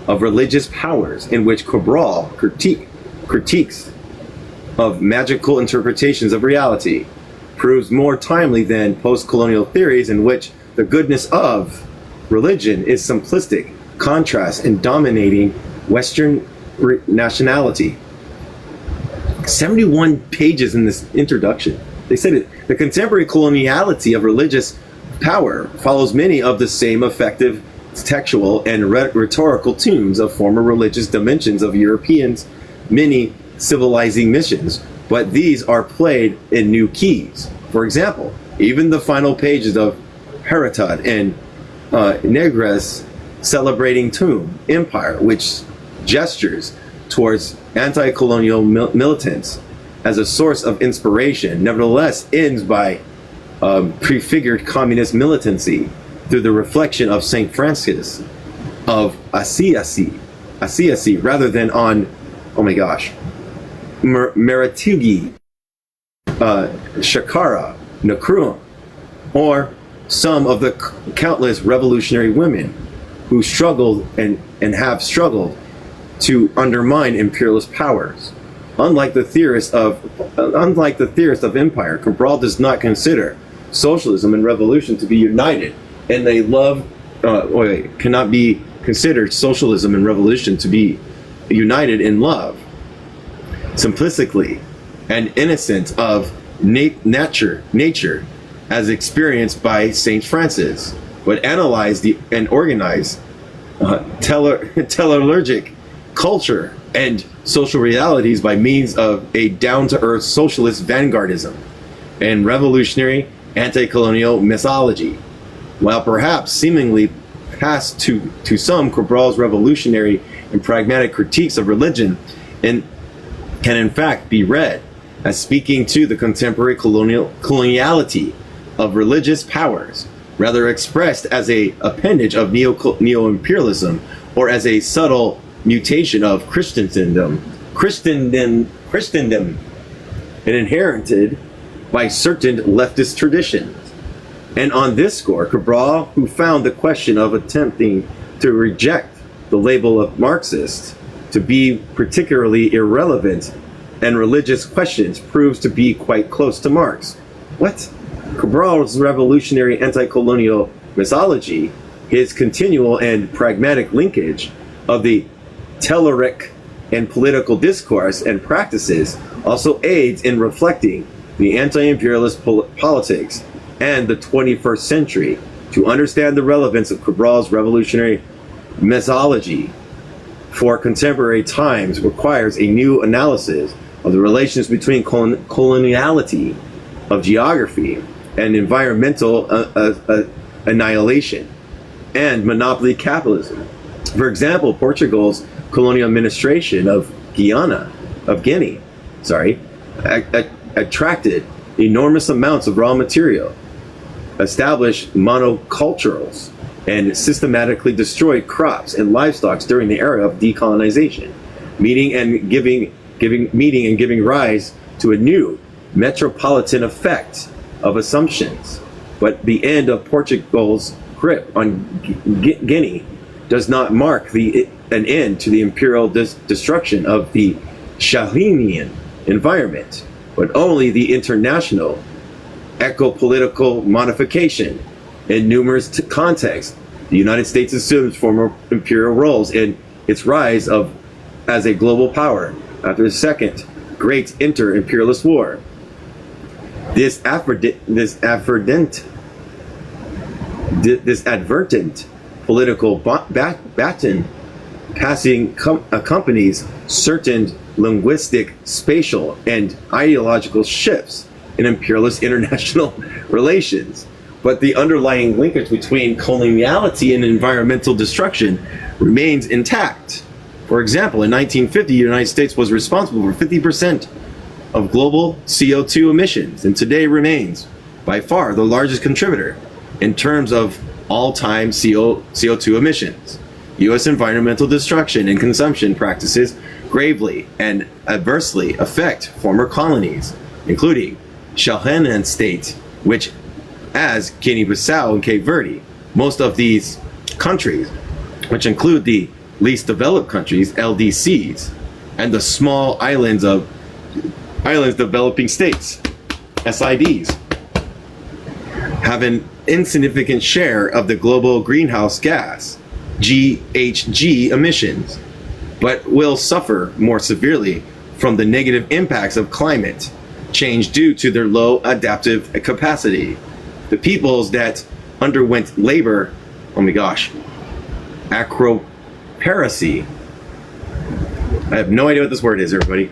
of religious powers, in which Cabral critiques of magical interpretations of reality proves more timely than post-colonial theories in which the goodness of religion is simplistic contrast and dominating Western nationality. 71 pages in this introduction. They said it. The contemporary coloniality of religious power follows many of the same effective textual and rhetorical tunes of former religious dimensions of Europeans' many civilizing missions, but these are played in new keys. For example, even the final pages of Herodot and Negre's celebrating tomb empire, which gestures towards anti-colonial militants as a source of inspiration, nevertheless ends by prefigured communist militancy through the reflection of Saint Francis of Assisi, rather than on, Maritugi, Shakara, Nakrum, or some of the countless revolutionary women who struggled and have struggled to undermine imperialist powers. Unlike the theorist of empire, Cabral does not consider socialism and revolution to be united, and cannot be considered socialism and revolution to be united in love, simplistically and innocent of nature as experienced by Saint Francis, but analyze and organize teleologic culture and social realities by means of a down-to-earth socialist vanguardism and revolutionary anti-colonial mythology. While perhaps seemingly past to some, Cabral's revolutionary and pragmatic critiques of religion can in fact be read as speaking to the contemporary coloniality of religious powers, rather expressed as a appendage of neo-imperialism or as a subtle mutation of Christendom, and inherited by certain leftist traditions. And on this score, Cabral, who found the question of attempting to reject the label of Marxist to be particularly irrelevant, and religious questions proves to be quite close to Marx. What? Cabral's revolutionary anti-colonial mythology, his continual and pragmatic linkage of the Telluric and political discourse and practices also aids in reflecting the anti-imperialist politics and the 21st century. To understand the relevance of Cabral's revolutionary mythology for contemporary times requires a new analysis of the relations between coloniality of geography and environmental annihilation and monopoly capitalism. For example, Portugal's colonial administration of Guinea, attracted enormous amounts of raw material, established monocultures, and systematically destroyed crops and livestock during the era of decolonization, meeting and giving rise to a new metropolitan effect of assumptions. But the end of Portugal's grip on Guinea does not mark an end to the imperial destruction of the Sahelian environment, but only the international eco-political modification. In numerous contexts, the United States assumes former imperial roles in its rise as a global power after the Second Great Inter-Imperialist War. This advertent political baton passing accompanies certain linguistic, spatial, and ideological shifts in imperialist international relations. But the underlying linkage between coloniality and environmental destruction remains intact. For example, in 1950, the United States was responsible for 50% of global CO2 emissions, and today remains by far the largest contributor in terms of all-time CO2 emissions. U.S. environmental destruction and consumption practices gravely and adversely affect former colonies, including Sahelian states, which as Guinea-Bissau and Cape Verde. Most of these countries, which include the least developed countries, LDCs, and the small islands developing states, SIDs, have an insignificant share of the global greenhouse gas, GHG emissions, but will suffer more severely from the negative impacts of climate change due to their low adaptive capacity. The peoples that underwent labor, acroperacy. I have no idea what this word is, everybody.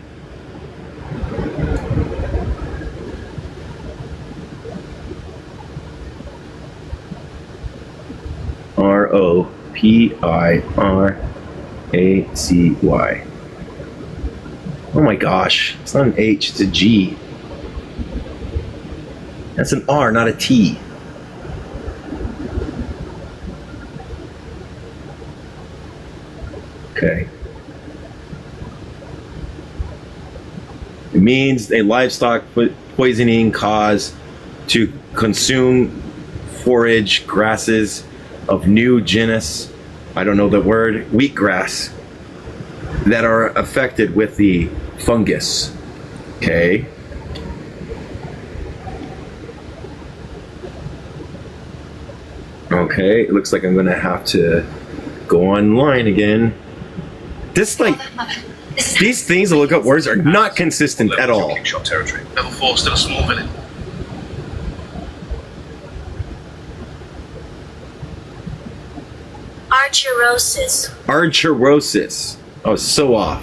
ROPIRACY. Oh my gosh, it's not an H, it's a G. That's an R, not a T. Okay. It means a livestock poisoning cause to consume forage grasses of new genus, I don't know the word, wheatgrass, that are affected with the fungus. Okay. Okay, it looks like I'm gonna have to go online again. These things to look up words are not consistent at all. Shot territory. Level 4, still a small village. Archerosis. Oh, so off.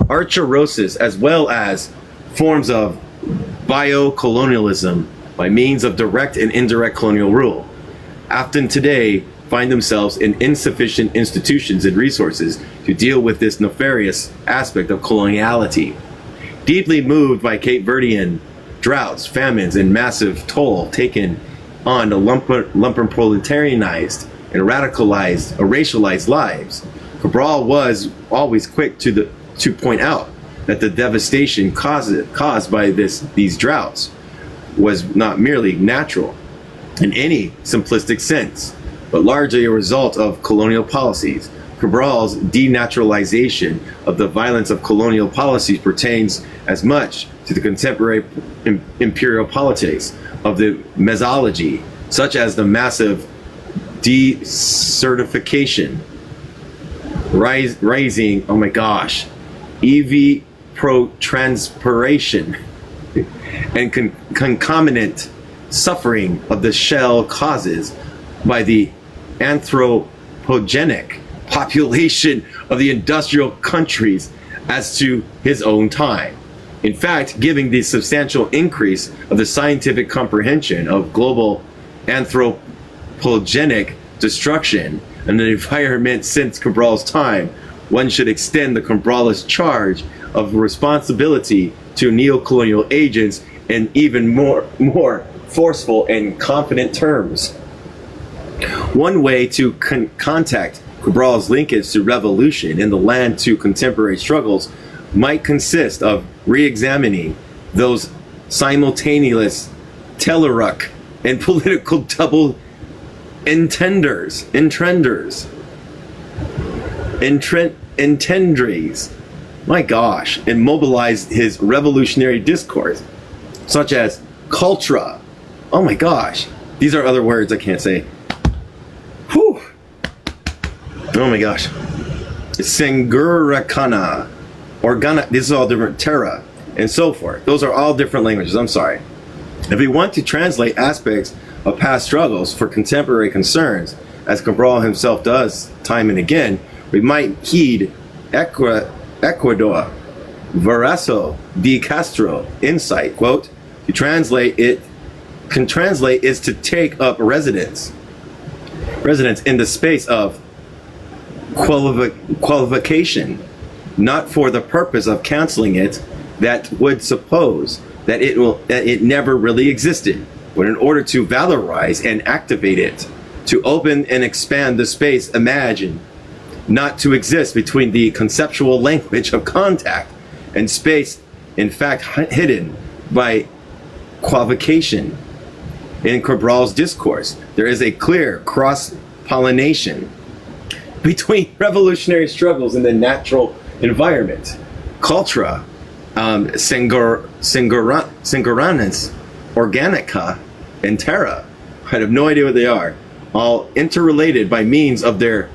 Archerosis, as well as forms of biocolonialism by means of direct and indirect colonial rule, often today find themselves in insufficient institutions and resources to deal with this nefarious aspect of coloniality. Deeply moved by Cape Verdean droughts, famines, and massive toll taken on the lumpenproletarianized and racialized lives, Cabral was always quick to point out that the devastation caused by these droughts was not merely natural in any simplistic sense, but largely a result of colonial policies Cabral's denaturalization of the violence of colonial policies pertains as much to the contemporary imperial politics of the mesology, such as the massive desertification, rising, oh my gosh, EV pro-transpiration, and concomitant suffering of the shell causes by the anthropogenic population of the industrial countries as to his own time. In fact, giving the substantial increase of the scientific comprehension of global anthropogenic destruction and the environment since Cabral's time, one should extend the Cabralist charge of responsibility to neo-colonial agents in even more forceful and confident terms. One way to contact Cabral's linkage to revolution in the land to contemporary struggles might consist of re-examining those simultaneous teleruck and political double intenders, my gosh, and mobilize his revolutionary discourse, such as cultura. Oh my gosh, these are other words I can't say. Whew. Oh my gosh. Sengurakana, this is all different, terra, and so forth. Those are all different languages, I'm sorry. If we want to translate aspects of past struggles for contemporary concerns, as Cabral himself does time and again, we might heed Ecuador, Veraso de Castro insight, quote, to translate is to take up residence in the space of qualification, not for the purpose of canceling it, that would suppose that it never really existed, but in order to valorize and activate it, to open and expand the space imagined not to exist between the conceptual language of contact and space, in fact hidden by qualification. In Cabral's discourse, there is a clear cross-pollination between revolutionary struggles in the natural environment. Cultura, Singuranis, Organica, and Terra, I have no idea what they are, all interrelated by means of their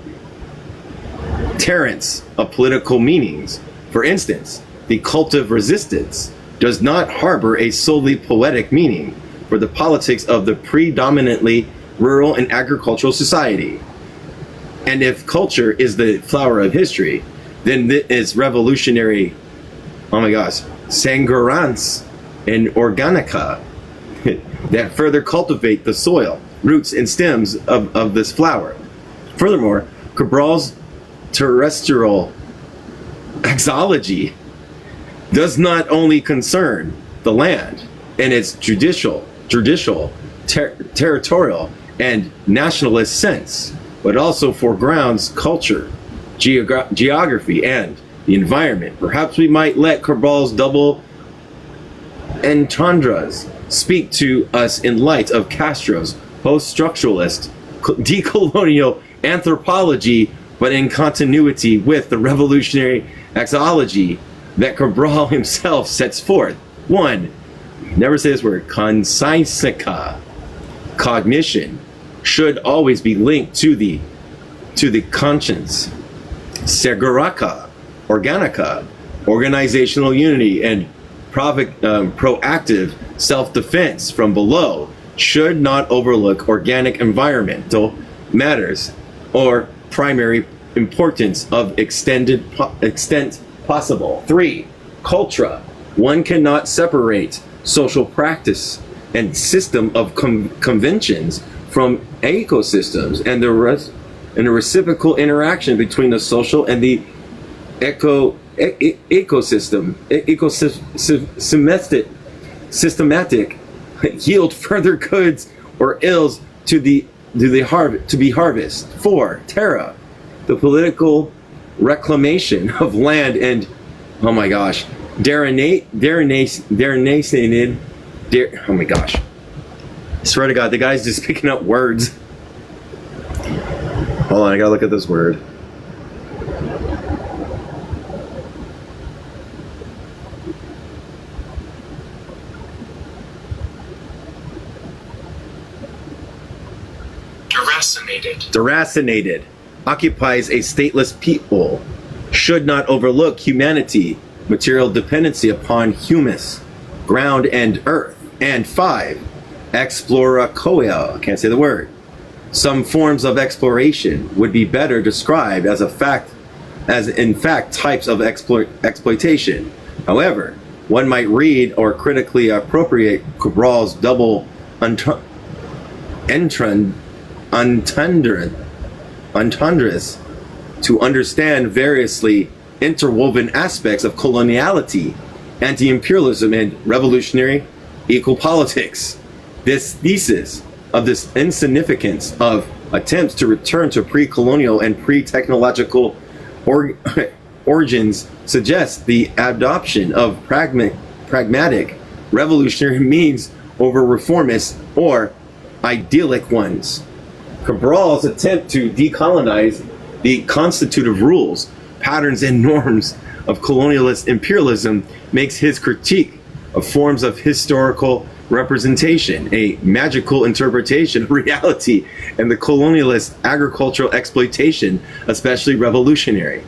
terrence of political meanings. For instance, the cult of resistance does not harbor a solely poetic meaning for the politics of the predominantly rural and agricultural society. And if culture is the flower of history, then it is revolutionary, oh my gosh, Sangurans and Organica that further cultivate the soil, roots, and stems of this flower. Furthermore, Cabral's terrestrial exology does not only concern the land in its territorial, and nationalist sense, but also foregrounds culture, geography, and the environment. Perhaps we might let Cabral's double entendres speak to us in light of Castro's post-structuralist decolonial anthropology, but in continuity with the revolutionary exology that Cabral himself sets forth. 1. Never say this word. Conscientica, cognition, should always be linked to the conscience. Seguraka, organica, organizational unity, and proactive self-defense from below should not overlook organic environmental matters or primary importance of extent possible. 3. Cultura. One cannot separate social practice and system of conventions from ecosystems and the reciprocal interaction between the social and the systematic yield further goods or ills to be harvest. 4. Terra, the political reclamation of land and, oh my gosh, oh my gosh, I swear to God, the guy's just picking up words. Hold on, I gotta look at this word. deracinated, occupies a stateless people, should not overlook humanity, material dependency upon humus, ground and earth. And 5, exploracoia, can't say the word. Some forms of exploration would be better described as in fact types of exploitation. However, one might read or critically appropriate Cabral's double entendres to understand variously interwoven aspects of coloniality, anti-imperialism, and revolutionary equal politics. This thesis of this insignificance of attempts to return to pre-colonial and pre-technological origins suggests the adoption of pragmatic revolutionary means over reformist or idyllic ones. Cabral's attempt to decolonize the constitutive rules, patterns, and norms of colonialist imperialism makes his critique of forms of historical representation a magical interpretation of reality, and the colonialist agricultural exploitation especially revolutionary.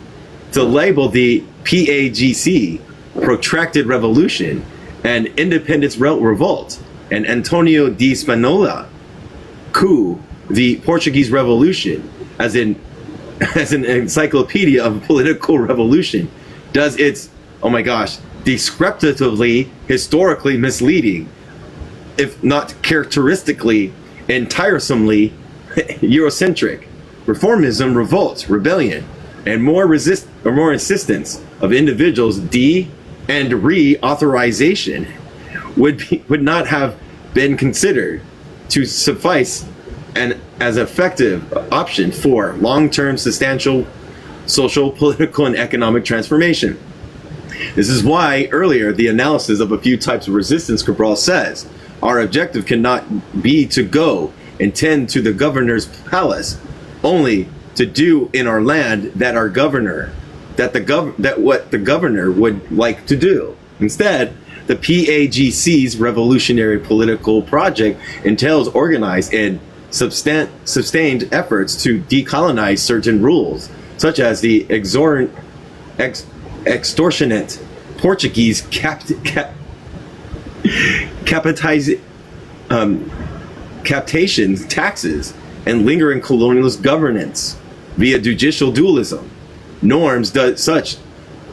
To label the PAGC protracted revolution and independence revolt, and Antonio de Spinola coup, the Portuguese Revolution, as an encyclopedia of political revolution, does its, oh my gosh, descriptively historically misleading, if not characteristically and tiresomely Eurocentric. Reformism, revolt, rebellion, and more insistence of individuals' and reauthorization would not have been considered to suffice and as effective option for long-term substantial social, political, and economic transformation. This is why earlier the analysis of a few types of resistance, Cabral says, our objective cannot be to go and tend to the governor's palace, only to do in our land that what the governor would like to do. Instead, the PAGC's revolutionary political project entails organized and sustained efforts to decolonize certain rules, such as the extortionate Portuguese captations, taxes, and lingering colonialist governance via judicial dualism, norms such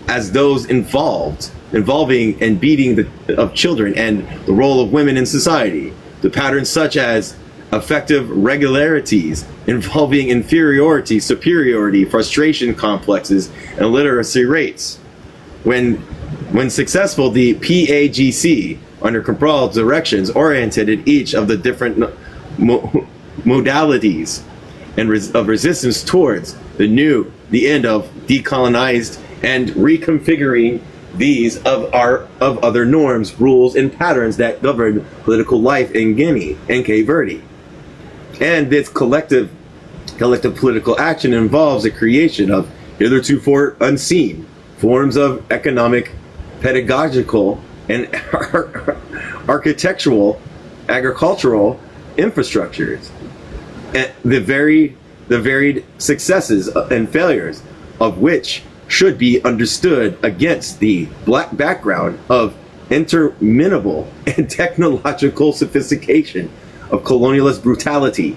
as those involving and beating of children and the role of women in society, the patterns such as effective regularities involving inferiority, superiority, frustration complexes, and literacy rates. When successful, the PAGC, under Cabral's directions, oriented at each of the different modalities of resistance towards the end of decolonized and reconfiguring these of other norms, rules, and patterns that govern political life in Guinea and Cape Verde. And this collective political action involves the creation of hitherto unseen forms of economic, pedagogical, and architectural, agricultural infrastructures, and the varied successes and failures of which should be understood against the black background of interminable and technological sophistication of colonialist brutality.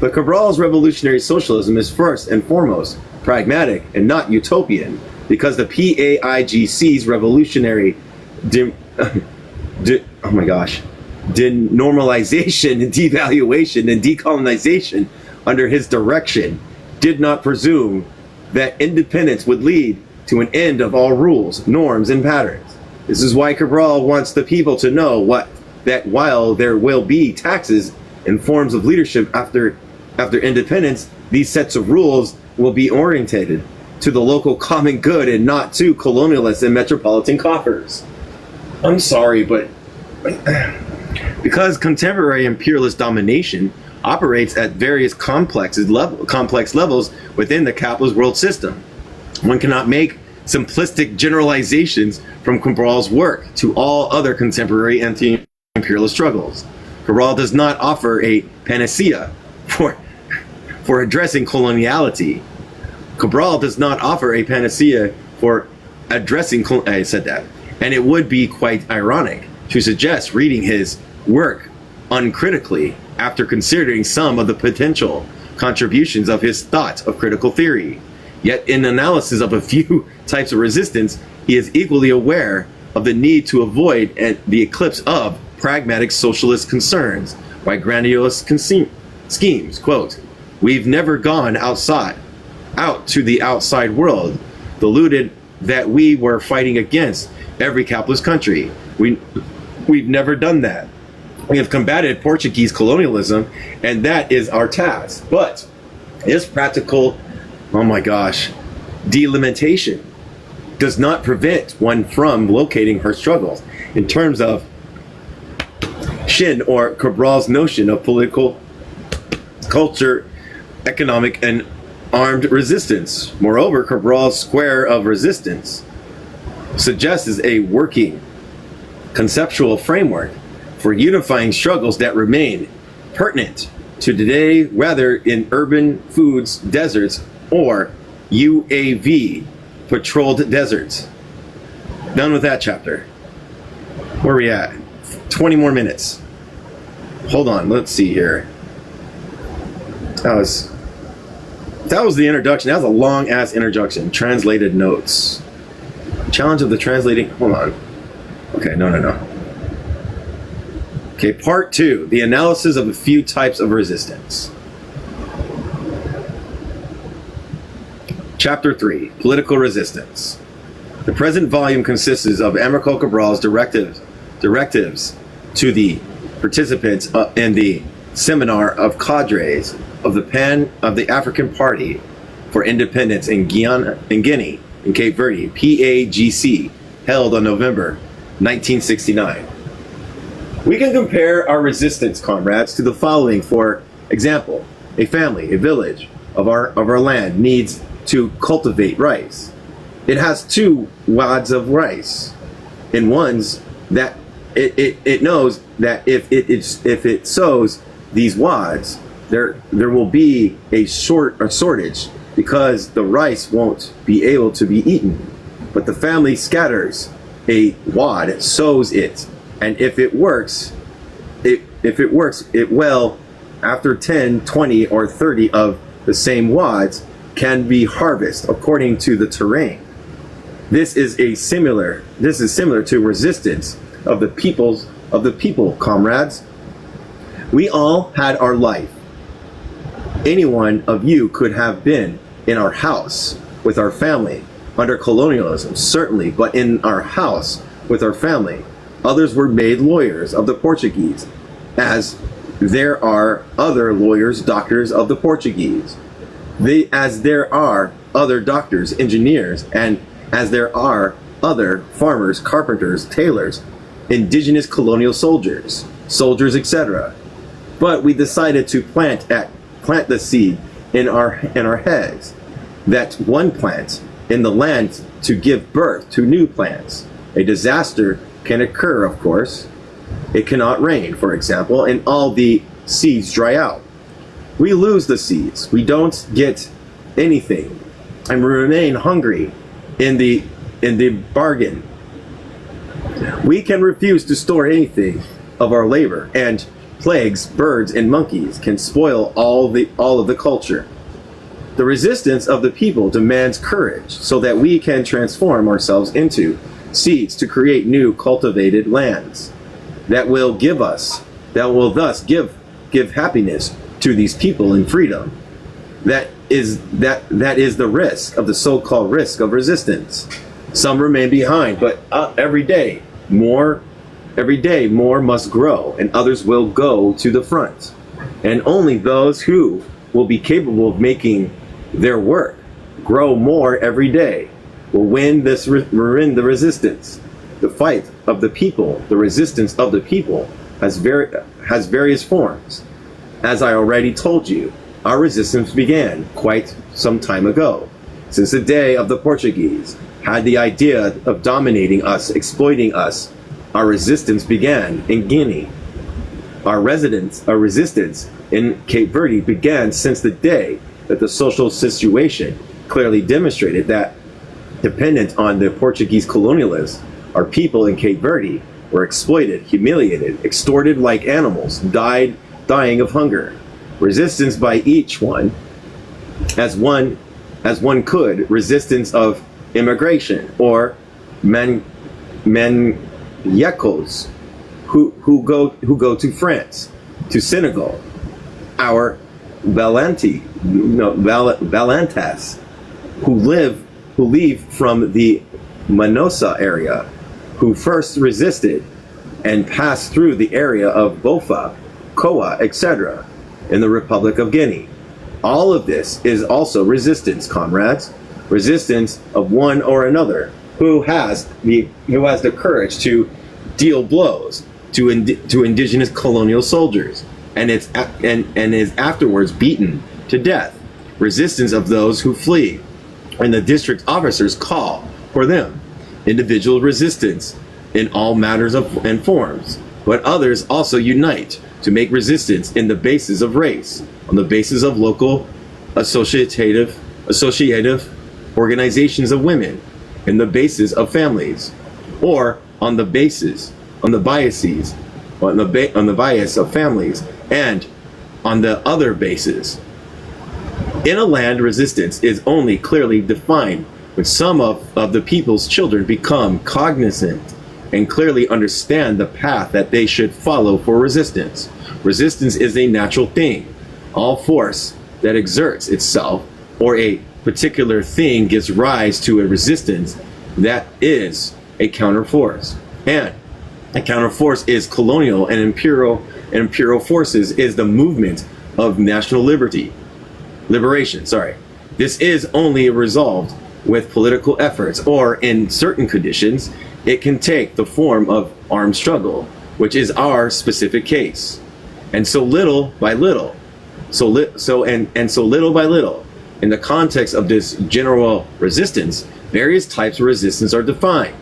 But Cabral's revolutionary socialism is first and foremost pragmatic and not utopian, because the PAIGC's revolutionary denormalization, devaluation, and decolonization under his direction did not presume that independence would lead to an end of all rules, norms, and patterns. This is why Cabral wants the people to know that while there will be taxes and forms of leadership after independence, these sets of rules will be orientated to the local common good and not to colonialist and metropolitan coffers. I'm sorry, but because contemporary imperialist domination operates at various complex levels within the capitalist world system, one cannot make simplistic generalizations from Cabral's work to all other contemporary anti-imperialist struggles. Cabral does not offer a panacea for addressing coloniality. Cabral does not offer a panacea for addressing I said that. And it would be quite ironic to suggest reading his work uncritically after considering some of the potential contributions of his thought of critical theory. Yet in analysis of a few types of resistance, he is equally aware of the need to avoid the eclipse of pragmatic socialist concerns by grandiose schemes. Quote, "We've never gone out to the outside world, deluded that we were fighting against every capitalist country. We've never done that. We have combated Portuguese colonialism, and that is our task. But this practical, oh my gosh, delimitation does not prevent one from locating her struggles in terms of Shin or Cabral's notion of political, culture, economic, and armed resistance. Moreover, Cabral's square of resistance suggests a working conceptual framework for unifying struggles that remain pertinent to today, whether in urban foods deserts or UAV patrolled deserts. Done with that chapter. Where are we at? 20 more minutes. Hold on, let's see here. That was the introduction. That was a long ass introduction. Translated notes. Challenge of the translating. Hold on. Okay, no. Okay, part 2. The analysis of a few types of resistance. Chapter 3. Political resistance. The present volume consists of Amilcar Cabral's directives to the participants in the seminar of cadres of the African Party for Independence in Guinea and Cape Verde, PAGC, held on November 1969. We can compare our resistance, comrades, to the following. For example, a family, a village of our land needs to cultivate rice. It has 2 wads of rice. In ones that it knows that if it sows these wads, there will be a shortage because the rice won't be able to be eaten. But the family scatters a wad, sows it, and if it works, it will, after 10, 20, or 30 of the same wads can be harvested according to the terrain. This is similar to resistance of the people, comrades. We all had our life. Any one of you could have been in our house with our family under colonialism, certainly, but in our house with our family. Others were made lawyers of the Portuguese, as there are other lawyers, doctors of the Portuguese. As there are other doctors, engineers, and as there are other farmers, carpenters, tailors, indigenous colonial soldiers, etc. But we decided to plant the seed in our heads, that one plant in the land to give birth to new plants. A disaster can occur, of course. It cannot rain, for example, and all the seeds dry out. We lose the seeds. We don't get anything, and we remain hungry in the bargain. We can refuse to store anything of our labor, and plagues, birds, and monkeys can spoil all of the culture. The resistance of the people demands courage so that we can transform ourselves into seeds to create new cultivated lands that will thus give happiness to these people in freedom. That is the risk of the so-called risk of resistance. Some remain behind, but every day more must grow, and others will go to the front. And only those who will be capable of making their work grow more every day will win the resistance. The fight of the people, the resistance of the people has various forms. As I already told you, our resistance began quite some time ago, since the day of the Portuguese had the idea of dominating us, exploiting us. Our resistance began in Guinea. Our resistance in Cape Verde began since the day that the social situation clearly demonstrated that, dependent on the Portuguese colonialists, our people in Cape Verde were exploited, humiliated, extorted like animals, dying of hunger. Resistance by each one, as one could, resistance of immigration or maniacos who go to France, to Senegal, our Valentas who leave from the Manosa area, who first resisted and passed through the area of Bofa, Koa, etc. in the Republic of Guinea. All of this is also resistance, comrades. Resistance of one or another who has the courage to deal blows to indigenous colonial soldiers and is afterwards beaten to death. Resistance of those who flee and the district officers call for them. Individual resistance in all matters and forms, but others also unite to make resistance in the basis of race, on the basis of local associative organizations of women, in the basis of families, or on the bias of families, and on the other basis. In a land, resistance is only clearly defined when some of the people's children become cognizant and clearly understand the path that they should follow for resistance. Resistance is a natural thing. All force that exerts itself or a particular thing gives rise to a resistance that is a counterforce. And a counterforce is colonial and imperial forces is the movement of national liberation. This is only resolved with political efforts, or in certain conditions, it can take the form of armed struggle, which is our specific case. And so little by little, in the context of this general resistance, various types of resistance are defined.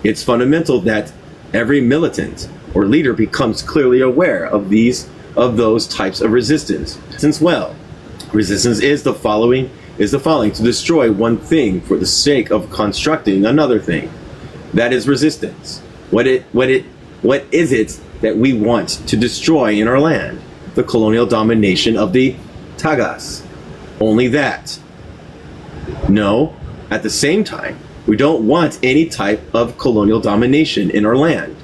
It's fundamental that every militant or leader becomes clearly aware of those types of resistance. Since resistance is the following: to destroy one thing for the sake of constructing another thing. That is resistance. What is it that we want to destroy in our land? The colonial domination of the Tagas. Only that. No, at the same time, we don't want any type of colonial domination in our land,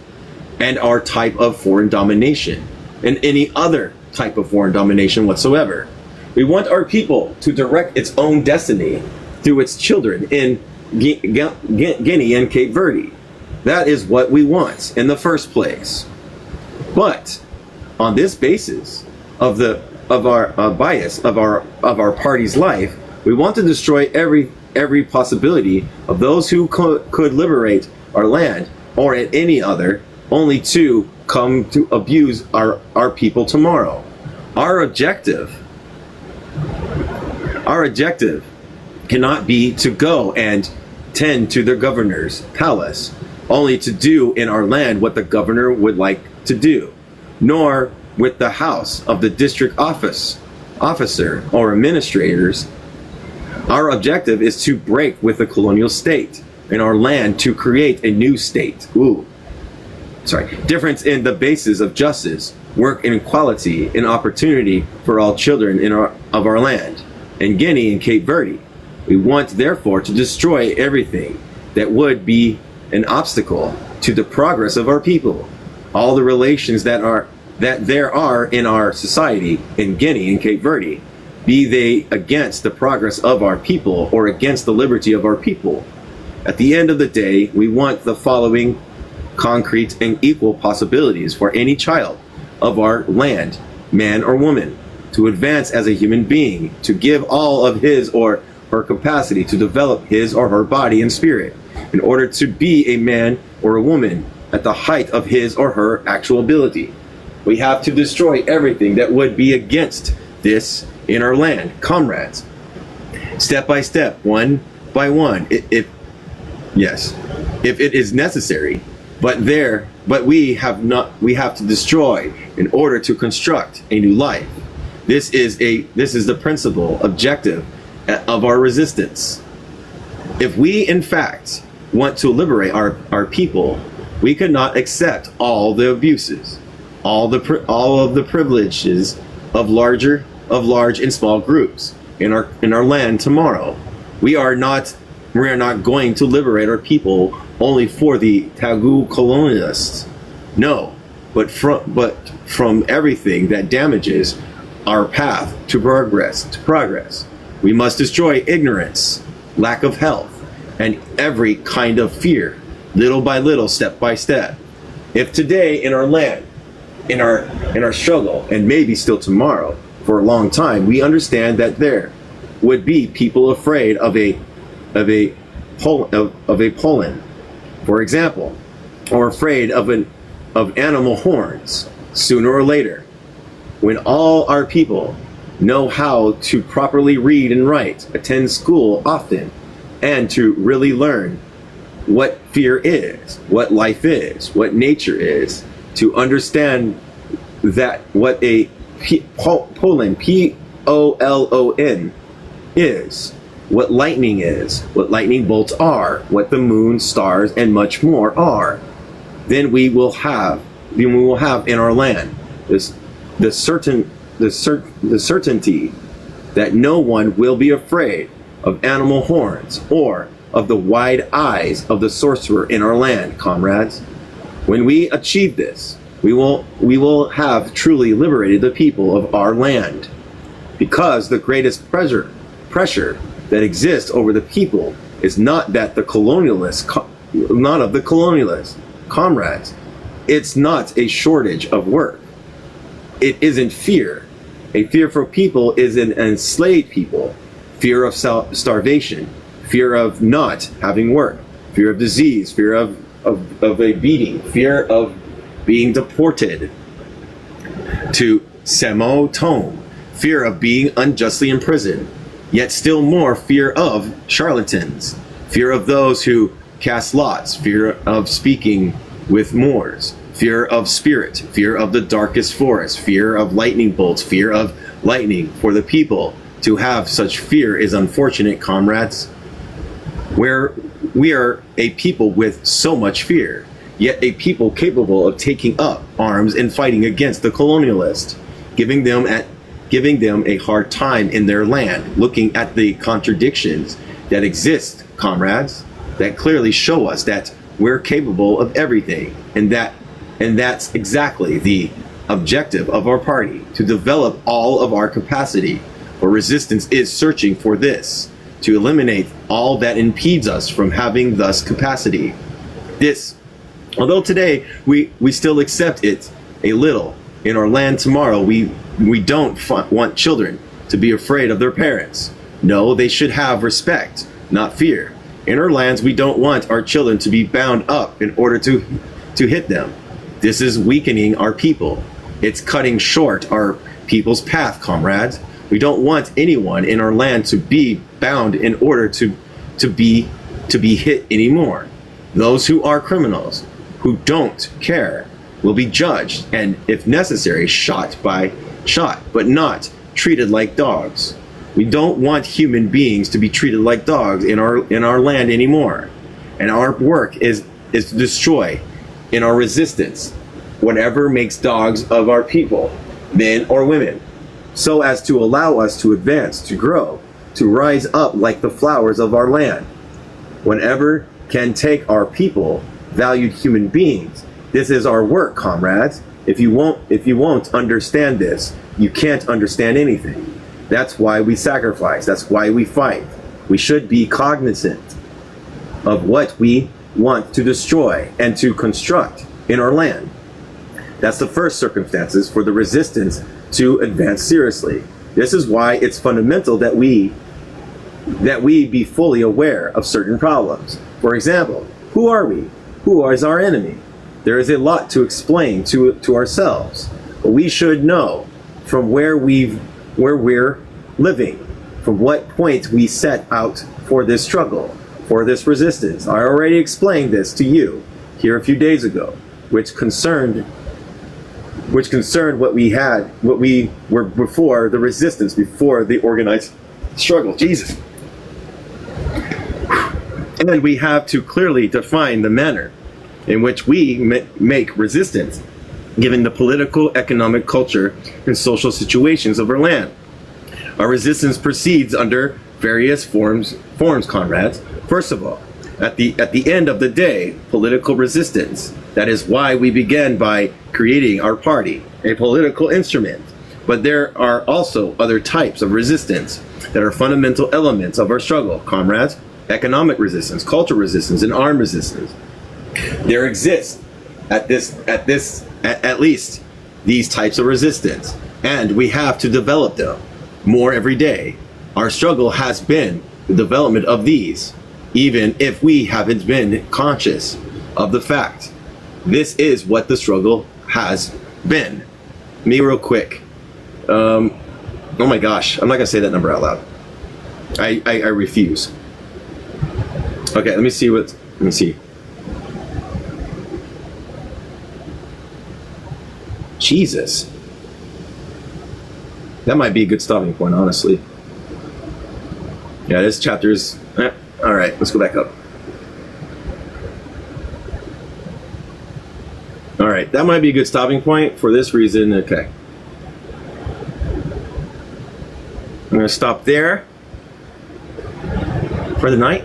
and our type of foreign domination, and any other type of foreign domination whatsoever. We want our people to direct its own destiny through its children in Guinea and Cape Verde. That is what we want in the first place. But on this basis of our bias of our party's life, we want to destroy every possibility of those who could liberate our land or any other, only to come to abuse our people tomorrow. Our objective cannot be to go and tend to the governor's palace, only to do in our land what the governor would like to do, nor with the house of the district officer or administrators. Our objective is to break with the colonial state in our land to create a new state. Difference in the basis of justice, work inequality, and opportunity for all children of our land. In Guinea and Cape Verde, we want therefore to destroy everything that would be an obstacle to the progress of our people. All the relations that there are in our society in Guinea and Cape Verde, be they against the progress of our people or against the liberty of our people. At the end of the day, we want the following concrete and equal possibilities for any child of our land, man or woman, to advance as a human being, to give all of his or her capacity to develop his or her body and spirit in order to be a man or a woman at the height of his or her actual ability. We have to destroy everything that would be against this in our land, comrades. Step by step, one by one, if it is necessary, but we have to destroy in order to construct a new life. This is the principal objective of our resistance. If we, in fact, want to liberate our people, we could not accept all the abuses, all of the privileges of large and small groups in our land tomorrow. We are not going to liberate our people only for the Tagu colonialists. No, but from everything that damages our path to progress. We must destroy ignorance, lack of health, and every kind of fear, little by little, step by step. If today in our land, in our struggle, and maybe still tomorrow, for a long time, we understand that there would be people afraid of a Poland, for example, or afraid of animal horns, sooner or later, when all our people know how to properly read and write, attend school often, and to really learn what fear is, what life is, what nature is, to understand that what a Poland, P-O-L-O-N, is, what lightning bolts are, what the moon, stars, and much more are, then we will have in our land the certainty that no one will be afraid of animal horns or of the wide eyes of the sorcerer in our land, comrades. When we achieve this, we will have truly liberated the people of our land, because the greatest pressure that exists over the people is not of the colonialists, comrades. It's not a shortage of work. It isn't fear. A fear for people is an enslaved people. Fear of starvation, fear of not having work, fear of disease, fear of a beating, fear of being deported to Samotone, fear of being unjustly imprisoned, yet still more fear of charlatans, fear of those who cast lots, fear of speaking with Moors, fear of spirit, fear of the darkest forest, fear of lightning bolts, fear of lightning. For the people to have such fear is unfortunate, comrades. Where we are a people with so much fear, yet a people capable of taking up arms and fighting against the colonialists, giving them a hard time in their land, looking at the contradictions that exist, comrades, that clearly show us that we're capable of everything, and that's exactly the objective of our party, to develop all of our capacity. For resistance is searching for this, to eliminate all that impedes us from having thus capacity. This, although today we still accept it a little, in our land tomorrow we don't want children to be afraid of their parents. No, they should have respect, not fear. In our lands, we don't want our children to be bound up in order to hit them. This is weakening our people. It's cutting short our people's path, comrades. We don't want anyone in our land to be bound in order to be hit anymore. Those who are criminals, who don't care, will be judged and, if necessary, shot, but not treated like dogs. We don't want human beings to be treated like dogs in our land anymore. And our work is to destroy, in our resistance, whatever makes dogs of our people, men or women, so as to allow us to advance, to grow, to rise up like the flowers of our land. Whatever can take our people, valued human beings. This is our work, comrades. If you won't understand this, you can't understand anything. That's why we sacrifice. That's why we fight. We should be cognizant of what we want to destroy and to construct in our land. That's the first circumstances for the resistance to advance seriously. This is why it's fundamental that we be fully aware of certain problems. For example, who are we? Who is our enemy? There is a lot to explain to ourselves, but we should know from where we're living, from what point we set out for this struggle, for this resistance. I already explained this to you here a few days ago, which concerned which concerned what we were before the resistance, before the organized struggle. Jesus. And we have to clearly define the manner in which we make resistance, given the political, economic, culture, and social situations of our land. Our resistance proceeds under various forms, comrades. First of all, at the end of the day, political resistance. That is why we began by creating our party, a political instrument. But there are also other types of resistance that are fundamental elements of our struggle, comrades. Economic resistance, cultural resistance, and armed resistance. There exists at least these types of resistance, and we have to develop them more every day. Our struggle has been the development of these, even if we haven't been conscious of the fact. This is what the struggle has been. Me real quick. Oh my gosh, I'm not gonna say that number out loud. I refuse. Okay, let me see. Jesus. That might be a good stopping point, honestly. Yeah, this chapter is... all right, let's go back up. All right, that might be a good stopping point for this reason. Okay. I'm going to stop there for the night.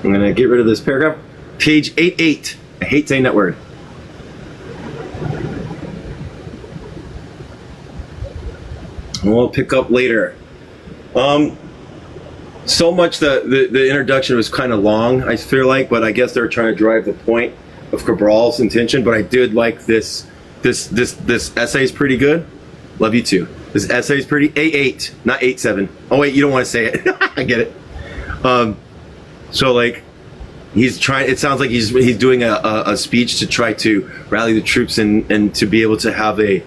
I'm going to get rid of this paragraph. Page 88. I hate saying that word. And we'll pick up later. So much the introduction was kind of long, I feel like, but I guess they're trying to drive the point of Cabral's intention. But I did like this essay is pretty good. Love you too. This essay is pretty... A8, not 8-7. Oh wait, you don't want to say it. I get it. So like, he's trying. It sounds like he's doing a speech to try to rally the troops and to be able to have a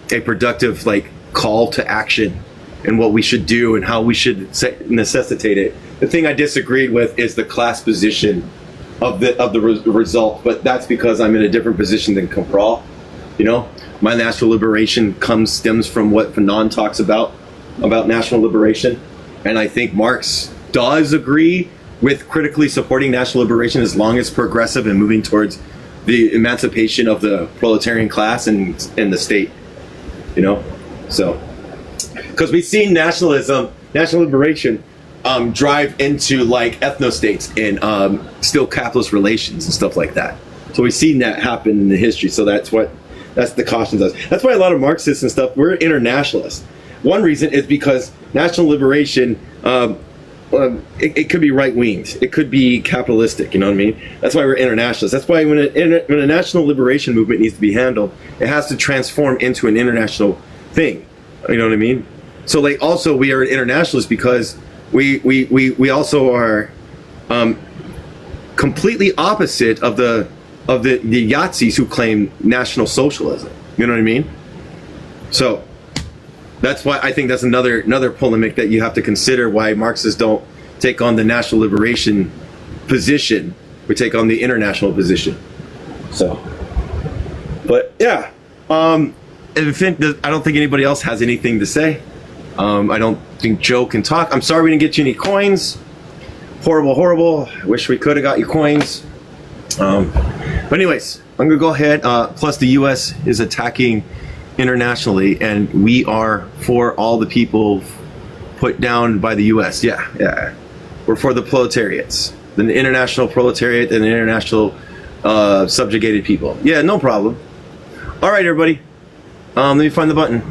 productive like call to action and what we should do and how we should necessitate it. The thing I disagreed with is the class position of the result, but that's because I'm in a different position than Cabral. You know, my national liberation stems from what Fanon talks about national liberation, and I think Marx does agree with critically supporting national liberation as long as progressive and moving towards the emancipation of the proletarian class and the state. You know, so because we've seen national liberation drive into like ethno-states and still capitalist relations and stuff like that. So we've seen that happen in the history. So that's the caution does. That's why a lot of Marxists and stuff, we're internationalists. One reason is because national liberation, it could be right-winged. It could be capitalistic, you know what I mean? That's why we're internationalists. That's why when a national liberation movement needs to be handled, it has to transform into an international thing. You know what I mean? So like also we are an internationalist because we also are completely opposite of the Yahtzees who claim national socialism. You know what I mean? So that's why I think that's another polemic that you have to consider, why Marxists don't take on the national liberation position. We take on the international position. So, but yeah, I don't think anybody else has anything to say. I don't think Joe can talk. I'm sorry we didn't get you any coins. Horrible. I wish we could have got you coins. But anyways, I'm gonna go ahead. Plus the U.S. is attacking internationally, and we are for all the people put down by the U.S. Yeah. We're for the proletariats, the international proletariat and the international subjugated people. Yeah, no problem. All right, everybody. Let me find the button.